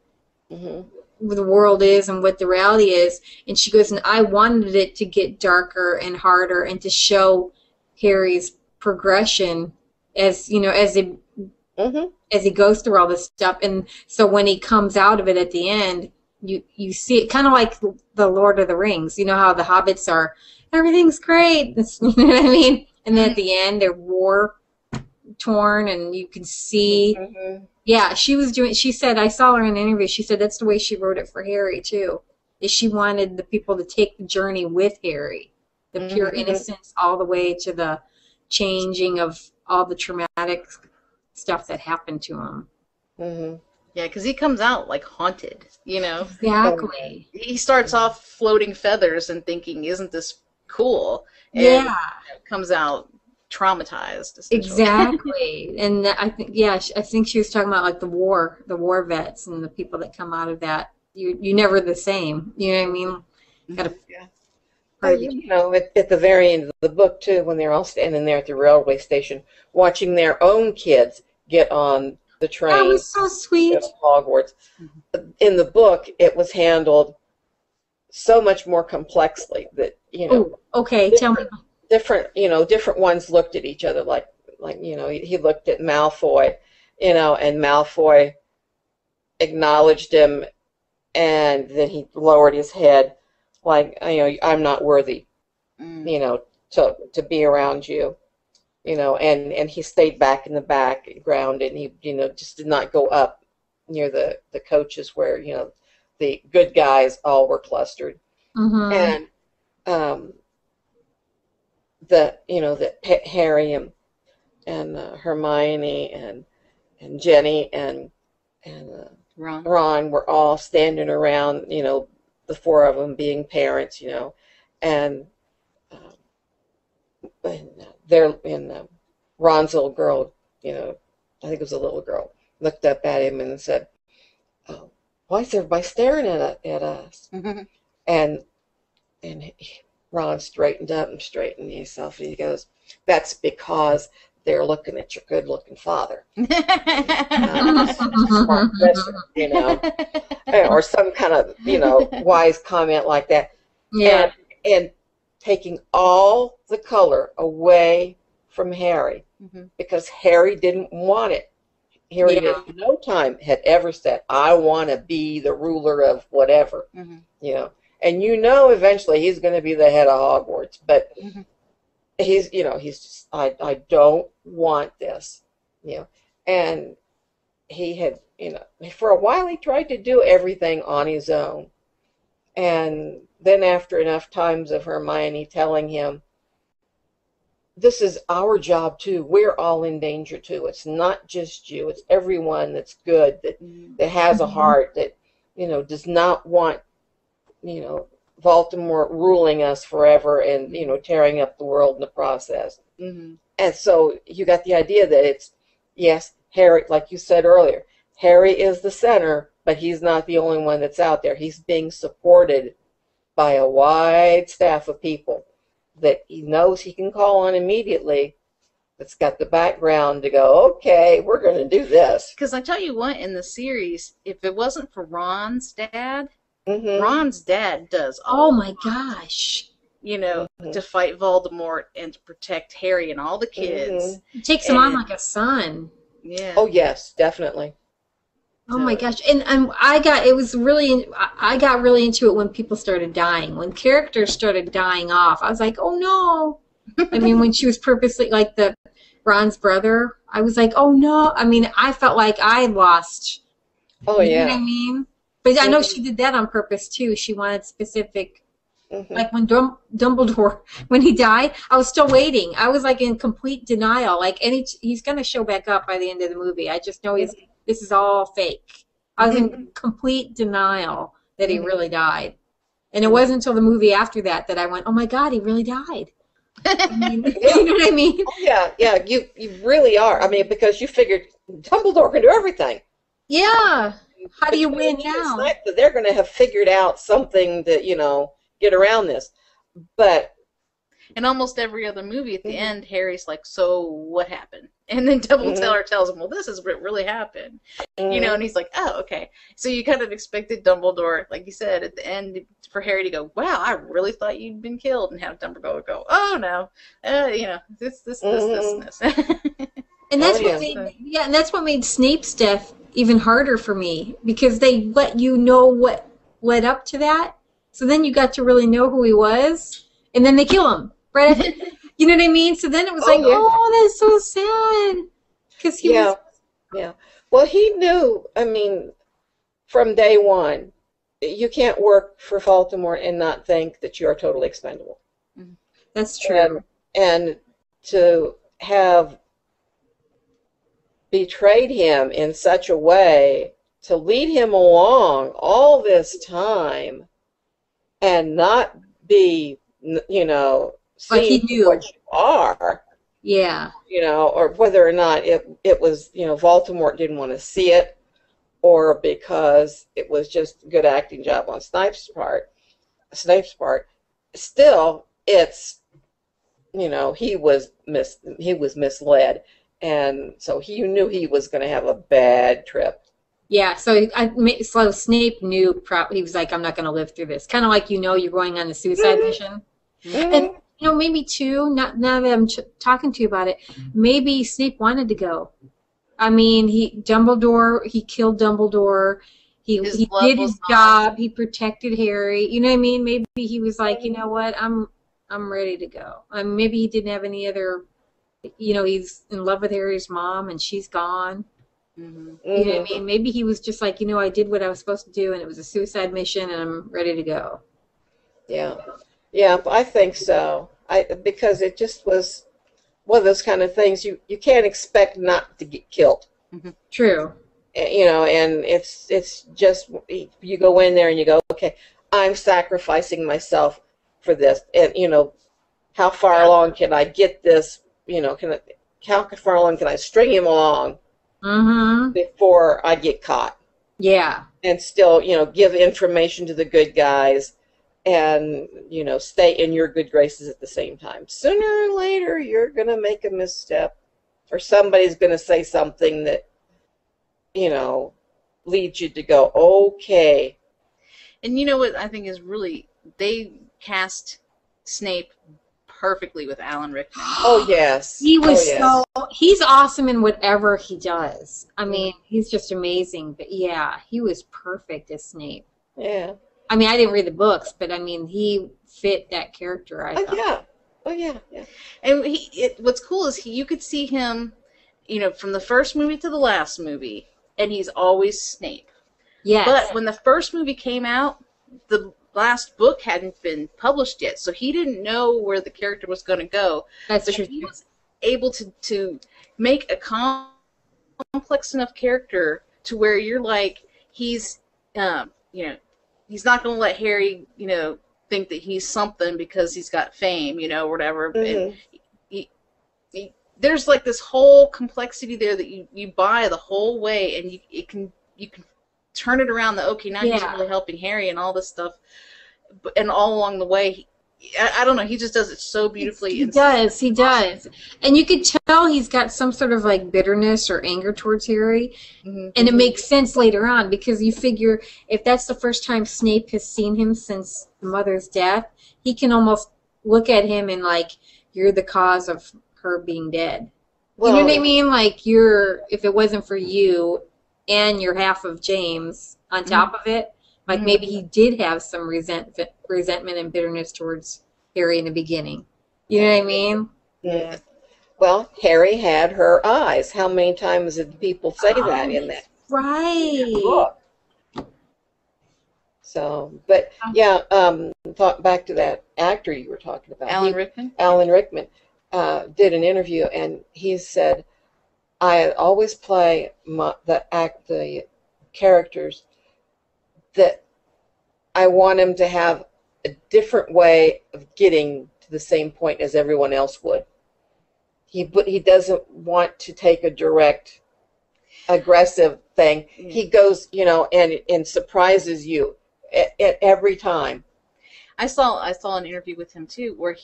the world is and what the reality is, and she goes, and I wanted it to get darker and harder and to show Harry's progression as he goes through all this stuff, and so when he comes out of it at the end, you see it kind of like the Lord of the Rings. You know how the hobbits are, everything's great, you know what I mean? And then at the end, they're war torn, and you can see. Yeah, she said, I saw her in an interview. She said that's the way she wrote it for Harry too. Is she wanted the people to take the journey with Harry, the pure innocence, all the way to the changing of all the traumatic stuff that happened to him. Yeah, because he comes out like haunted, Exactly. He starts off floating feathers and thinking, "Isn't this cool?" And comes out traumatized. Exactly. And I think she was talking about like the war vets and the people that come out of that. You're never the same. You know what I mean? At the very end of the book, too, when they're all standing there at the railway station watching their own kids get on the train. That was so sweet. To Hogwarts. In the book, it was handled so much more complexly that, okay, tell me. Different ones looked at each other like he looked at Malfoy, and Malfoy acknowledged him, and then he lowered his head like, I'm not worthy, to be around you, and he stayed back in the background, and he, just did not go up near the coaches where, the good guys all were clustered. And Harry and Hermione and Jenny and Ron were all standing around, the four of them being parents, and Ron's little girl, I think it was a little girl, looked up at him and said, "Oh, why is everybody staring at us?" And Ron straightened up and straightened himself, and he goes, "That's because they're looking at your good-looking father." Smart question, or some kind of, wise comment like that. Yeah. And taking all the color away from Harry, because Harry didn't want it. Harry at no time had ever said, "I want to be the ruler of whatever," And eventually he's going to be the head of Hogwarts, but he's just, I don't want this, And he had, for a while he tried to do everything on his own. And then after enough times of Hermione telling him, "This is our job too. We're all in danger too. It's not just you. It's everyone that's good, that has a heart, that, does not want, Voldemort ruling us forever and, tearing up the world in the process." And so you got the idea that it's, yes, Harry, like you said earlier, Harry is the center, but he's not the only one that's out there. He's being supported by a wide staff of people that he knows he can call on immediately, that's got the background to go, okay, we're going to do this. Because I tell you what, in the series, if it wasn't for Ron's dad, Mm-hmm. Ron's dad does Oh my gosh. to fight Voldemort and to protect Harry and all the kids. He takes him on like a son. Yeah. Oh yes, definitely. Oh my gosh. And I got really into it when people started dying. When characters started dying off, I was like, oh no. I mean, when she was purposely, like Ron's brother, I was like, oh no. I mean, I felt like I had lost. Oh yeah. You know what I mean? But I know she did that on purpose too. She wanted specific, like when Dumbledore, when he died, I was still waiting. I was like in complete denial. Like he's going to show back up by the end of the movie. I just know this is all fake. I was in complete denial that he really died. And it wasn't until the movie after that I went, oh my God, he really died. I mean, you know what I mean? Oh, yeah, you really are. I mean, because you figured Dumbledore can do everything. Yeah. How do you win now? They're going to have figured out something to, get around this. But in almost every other movie, at the end, Harry's like, so what happened? And then Dumbledore tells him, well, this is what really happened. And he's like, oh, okay. So you kind of expected Dumbledore, like you said, at the end, for Harry to go, wow, I really thought you'd been killed, and have Dumbledore go, oh, no, this. And that's and that's what made Snape's death even harder for me, because they let you know what led up to that. So then you got to really know who he was, and then they kill him, right? You know what I mean? So then it was oh, that's so sad. Because he was... Yeah. Well, he knew, I mean, from day one, you can't work for Voldemort and not think that you are totally expendable. That's true. And to have betrayed him in such a way to lead him along all this time and not be, seeing like he knew what you are. Yeah. Or whether or not it was, Voldemort didn't want to see it, or because it was just a good acting job on Snape's part. Still, it's, he was misled. And so he knew he was going to have a bad trip. Yeah, so Snape knew, he was like, I'm not going to live through this. Kind of like, you're going on a suicide mission. And, maybe too, now that I'm talking to you about it, maybe Snape wanted to go. I mean, he killed Dumbledore. He did his job. He protected Harry. You know what I mean? Maybe he was like, you know what, I'm ready to go. Maybe he didn't have any other... he's in love with Harry's mom, and she's gone. You know what I mean? Maybe he was just like, I did what I was supposed to do, and it was a suicide mission, and I'm ready to go. Yeah, I think so. Because it just was one of those kind of things you can't expect not to get killed. True. And it's just, you go in there and you go, okay, I'm sacrificing myself for this, and how far along can I get this? How far along can I string him along before I get caught? Yeah. And still, give information to the good guys and, stay in your good graces at the same time. Sooner or later, you're going to make a misstep, or somebody's going to say something that, leads you to go, okay. And you know what I think is really, they cast Snape perfectly with Alan Rickman. Oh, yes. He was he's awesome in whatever he does. I mean, he's just amazing. But yeah, he was perfect as Snape. Yeah. I mean, I didn't read the books, but I mean, he fit that character, I thought. Oh, yeah. And what's cool is you could see him, from the first movie to the last movie, and he's always Snape. Yes. But when the first movie came out, the last book hadn't been published yet, so he didn't know where the character was going to go. That's true. He was able to make a complex enough character to where you're like, he's he's not going to let Harry think that he's something because he's got fame, or whatever. And there's like this whole complexity there that you buy the whole way, and you can turn it around. Now he's really helping Harry and all this stuff, and all along the way I don't know. He just does it so beautifully. He does. And you could tell he's got some sort of like bitterness or anger towards Harry. Mm-hmm. And it makes sense later on because you figure if that's the first time Snape has seen him since the mother's death, he can almost look at him and like, you're the cause of her being dead. Well, you know what I mean? Like if it wasn't for you and you're half of James on top of it, like maybe he did have some resentment and bitterness towards Harry in the beginning. You know what I mean? Yeah. Well, Harry had her eyes. How many times did people say that in that? Right. So, but yeah, back to that actor you were talking about. Alan Rickman? Alan Rickman did an interview, and he said, I always play the characters that I want him to have a different way of getting to the same point as everyone else would. He doesn't want to take a direct, aggressive thing. Mm. He goes, and surprises you at every time. I saw an interview with him too, where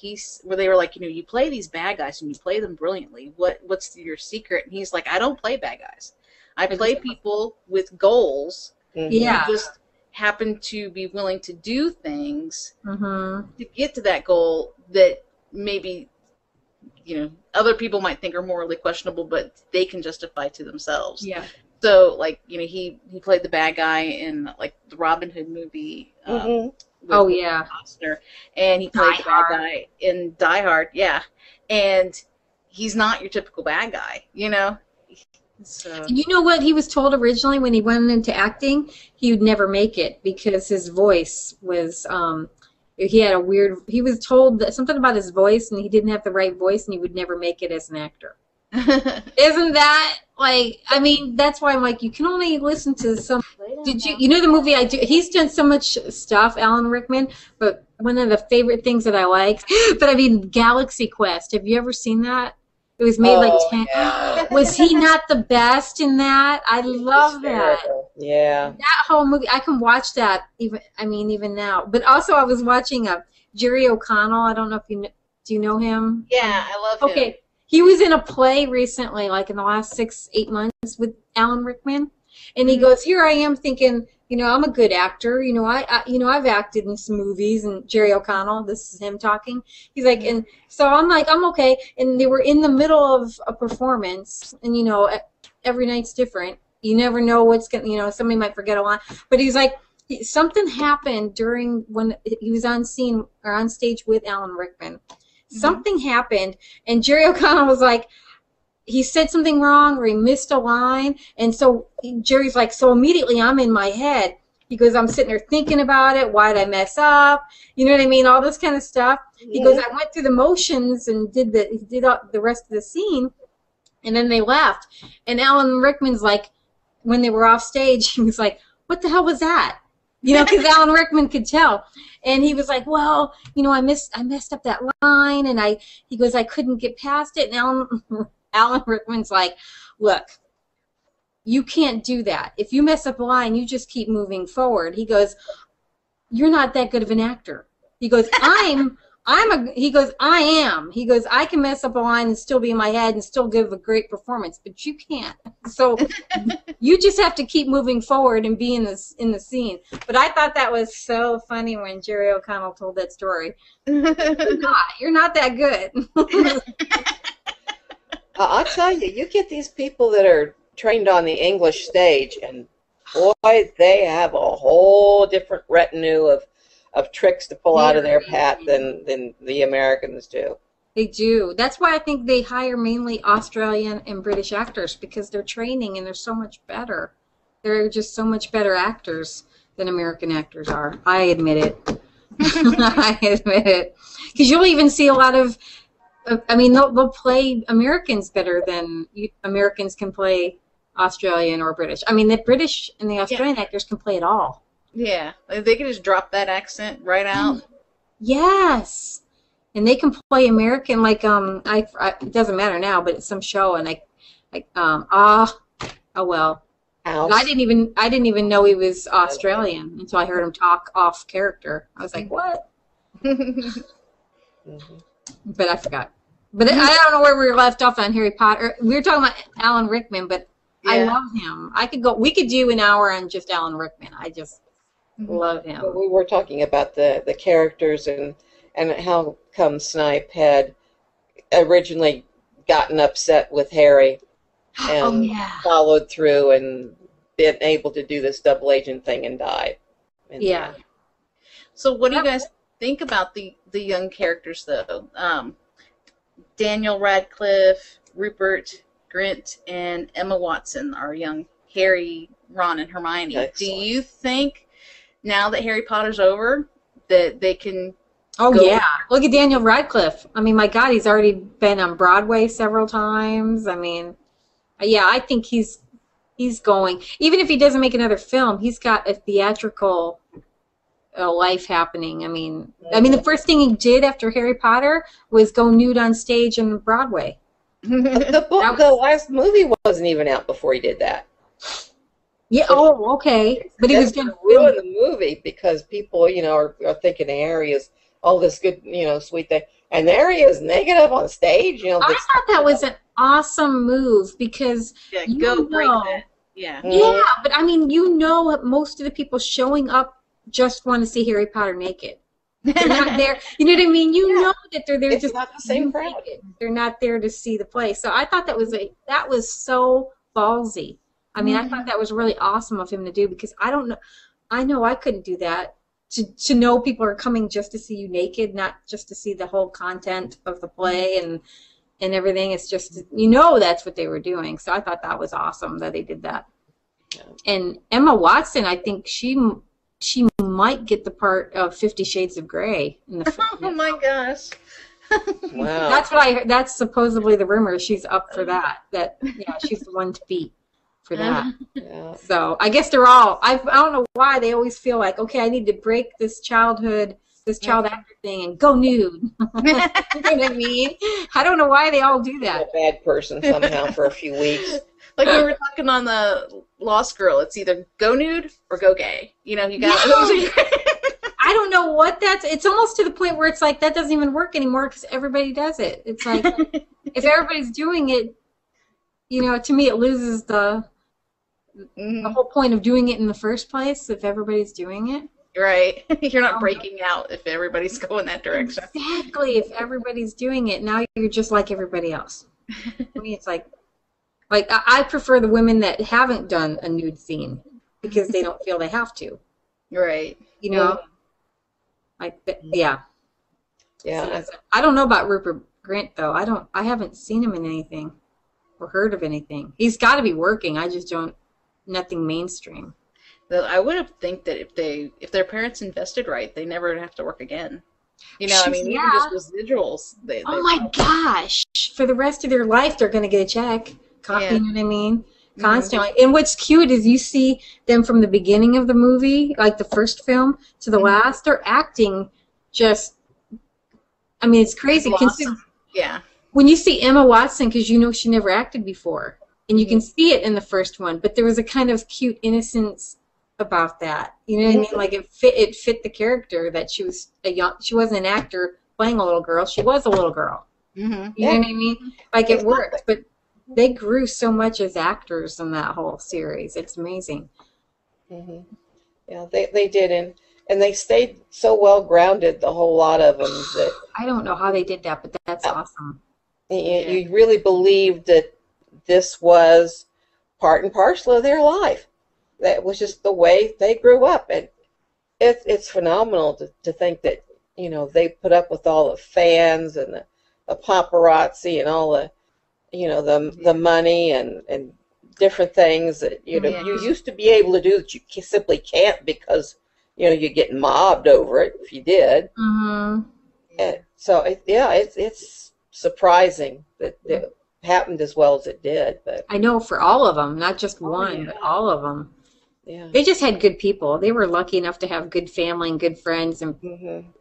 they were like, you play these bad guys and you play them brilliantly. What's your secret? And he's like, I don't play bad guys. I play people with goals. Mm-hmm. Yeah. Who just happen to be willing to do things to get to that goal that maybe, other people might think are morally questionable, but they can justify to themselves. Yeah. So, like, he played the bad guy in, like, the Robin Hood movie. Oh, yeah. Costner, and he played the bad guy in Die Hard, yeah. And he's not your typical bad guy, So. You know what he was told originally when he went into acting? He would never make it because his voice was, he was told that something about his voice and he didn't have the right voice and he would never make it as an actor. Isn't that, that's why I'm like, you can only listen to some. You know the movie I do? He's done so much stuff, Alan Rickman, but one of the favorite things that I like, Galaxy Quest. Have you ever seen that? It was made 10. Yeah. Was he not the best in that? I love that. Yeah. That whole movie, I can watch that even now. But also I was watching Jerry O'Connell. I don't know if do you know him? Yeah, I love him. Okay. He was in a play recently, like in the last 6-8 months with Alan Rickman. And he goes, here I am thinking, I'm a good actor. I've acted in some movies. And Jerry O'Connell, this is him talking. He's like, and so I'm like, I'm okay. And they were in the middle of a performance. And, every night's different. You never know what's going to, somebody might forget a line. But he's like, something happened during when he was on stage with Alan Rickman. Something happened. And Jerry O'Connell was like, he said something wrong or he missed a line. And so Jerry's like, so immediately I'm in my head. He goes, I'm sitting there thinking about it. Why did I mess up? You know what I mean? All this kind of stuff. He goes, I went through the motions and did the rest of the scene. And then they left. And Alan Rickman's like, when they were off stage, he was like, what the hell was that? Because Alan Rickman could tell. And he was like, well, I messed up that line. And he goes, I couldn't get past it. And Alan Rickman's like, look, you can't do that. If you mess up a line, you just keep moving forward. He goes, you're not that good of an actor. He goes, I am. He goes, I can mess up a line and still be in my head and still give a great performance, but you can't. So you just have to keep moving forward and be in the scene. But I thought that was so funny when Jerry O'Connell told that story. You're not that good. I'll tell you, you get these people that are trained on the English stage, and boy, they have a whole different retinue of tricks to pull out of their hat than the Americans do. They do. That's why I think they hire mainly Australian and British actors, because they're training and they're so much better. They're just so much better actors than American actors are. I admit it. I admit it. Because you'll even see a lot of, they'll play Americans better than Americans can play Australian or British. The British and the Australian actors can play it all. Yeah, they can just drop that accent right out. Yes, and they can play American. Like it doesn't matter now, but it's some show, and oh well. I didn't even know he was Australian until I heard him talk off character. I was like, what? Mhm. But I forgot. But I don't know where we were left off on Harry Potter. We were talking about Alan Rickman, but I love him. We could do an hour on just Alan Rickman. I just love him. Well, we were talking about the characters and how come Snape had originally gotten upset with Harry and followed through and been able to do this double agent thing and died. So what do you guys think about the young characters, though? Daniel Radcliffe, Rupert Grint, and Emma Watson are young Harry, Ron, and Hermione. Excellent. Do you think now that Harry Potter's over that they can Look at Daniel Radcliffe. I mean, my God, he's already been on Broadway several times. I mean, I think he's going. Even if he doesn't make another film, he's got a theatrical life happening. I mean, the first thing he did after Harry Potter was go nude on stage in Broadway. The last movie wasn't even out before he did that. Yeah. Oh, okay. But he was going to ruin the movie because people, are thinking Harry is all this good, sweet thing, and there he is naked up on stage. I thought that was an awesome move because break that. Yeah. Yeah, but I mean, most of the people showing up just want to see Harry Potter naked. They're not there. You know what I mean? You know that they're there just not the same crowd. They're not there to see the play. So I thought that was so ballsy. I mean, I thought that was really awesome of him to do because I know I couldn't do that. To know people are coming just to see you naked, not just to see the whole content of the play and everything. It's just that's what they were doing. So I thought that was awesome that they did that. Yeah. And Emma Watson, I think she might get the part of 50 Shades of Grey in the film. Oh my gosh. Wow. That's what I heard. That's supposedly the rumor. She's up for that. She's the one to beat for that. Yeah. So I guess they're all, I don't know why they always feel like, okay, I need to break this child actor thing and go nude. You know what I mean? I don't know why they all do that. A bad person somehow for a few weeks. Like we were talking on the Lost Girl, it's either go nude or go gay. You got I don't know what it's almost to the point where it's like that doesn't even work anymore because everybody does it. It's like if everybody's doing it, to me it loses the whole point of doing it in the first place if everybody's doing it. Right. You're not breaking out if everybody's going that direction. Exactly. If everybody's doing it, now you're just like everybody else. I mean, it's like I prefer the women that haven't done a nude scene because they don't feel they have to. Right. Yeah. Yeah. So, I don't know about Rupert Grint though. I haven't seen him in anything or heard of anything. He's got to be working. I just don't. Nothing mainstream. I would have think that if their parents invested right, they never would have to work again. Even just residuals. Oh my gosh! For the rest of their life, they're going to get a check. You know what I mean? Constantly. And what's cute is you see them from the beginning of the movie, like the first film, to the last. They're acting just. I mean, it's crazy. When you see Emma Watson, because she never acted before. And you can see it in the first one, but there was a kind of cute innocence about that. You know what I mean? Like it fit the character that she was she wasn't an actor playing a little girl. She was a little girl. Mm-hmm. You know what I mean? Like it worked, but they grew so much as actors in that whole series. It's amazing. Mm-hmm. Yeah, they did, and they stayed so well grounded, the whole lot of them. That I don't know how they did that, but that's awesome. You really believed that this was part and parcel of their life. That was just the way they grew up. And it's phenomenal to think that, they put up with all the fans and the paparazzi and all the, the money and different things that, you used to be able to do that you simply can't because, you're getting mobbed over it if you did. Mm-hmm. And so, it's surprising that it happened as well as it did. But I know for all of them, not just one, but all of them. Yeah. They just had good people. They were lucky enough to have good family and good friends, and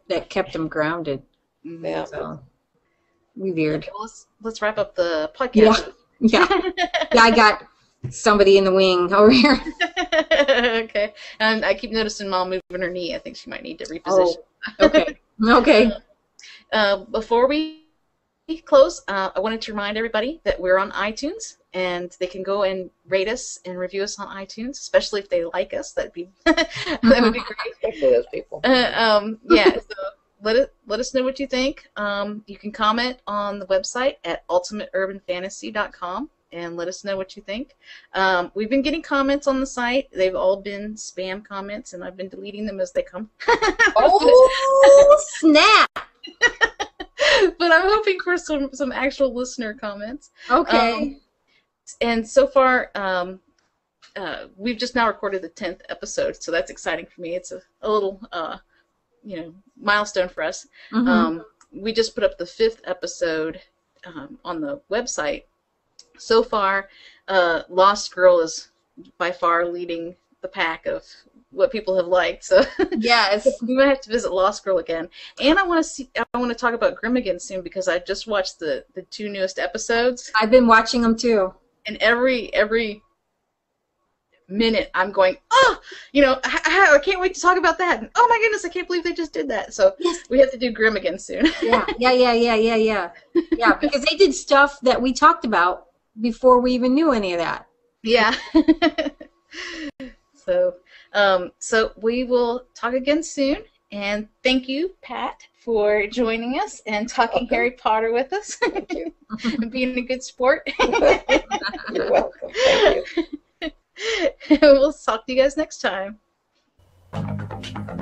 that kept them grounded. Yeah. So weird. Well, let's wrap up the podcast. Yeah. I got somebody in the wing over here. Okay. And I keep noticing Mom moving her knee. I think she might need to reposition. Oh, okay. Before we close, I wanted to remind everybody that we're on iTunes, and they can go and rate us and review us on iTunes, especially if they like us. That would be great. Especially those people. Yeah, so let us know what you think. You can comment on the website at ultimateurbanfantasy.com and let us know what you think. We've been getting comments on the site. They've all been spam comments, and I've been deleting them as they come. Oh, snap! But I'm hoping for some actual listener comments. Okay. And so far, we've just now recorded the 10th episode, so that's exciting for me. It's a little, milestone for us. Mm-hmm. We just put up the 5th episode on the website. So far, Lost Girl is by far leading the pack of what people have liked. So yes, we might have to visit Lost Girl again. And I want to talk about Grimm again soon, because I just watched the 2 newest episodes. I've been watching them too. And every minute I'm going, I can't wait to talk about that. And, oh my goodness, I can't believe they just did that. So yes, we have to do Grimm again soon. Yeah, because they did stuff that we talked about before we even knew any of that. Yeah. So we will talk again soon. And thank you, Pat, for joining us and talking Harry Potter with us. Thank you. And being a good sport. You're welcome. Thank you. We'll talk to you guys next time.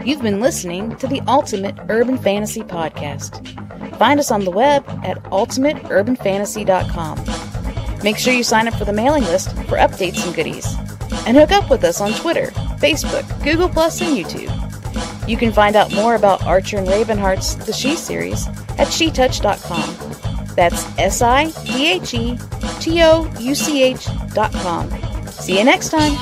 You've been listening to the Ultimate Urban Fantasy Podcast. Find us on the web at ultimateurbanfantasy.com. Make sure you sign up for the mailing list for updates and goodies. And hook up with us on Twitter, Facebook, Google+, and YouTube. You can find out more about Archer and Ravenheart's The She series at shetouch.com. That's SIDHETOUCH.com. See you next time!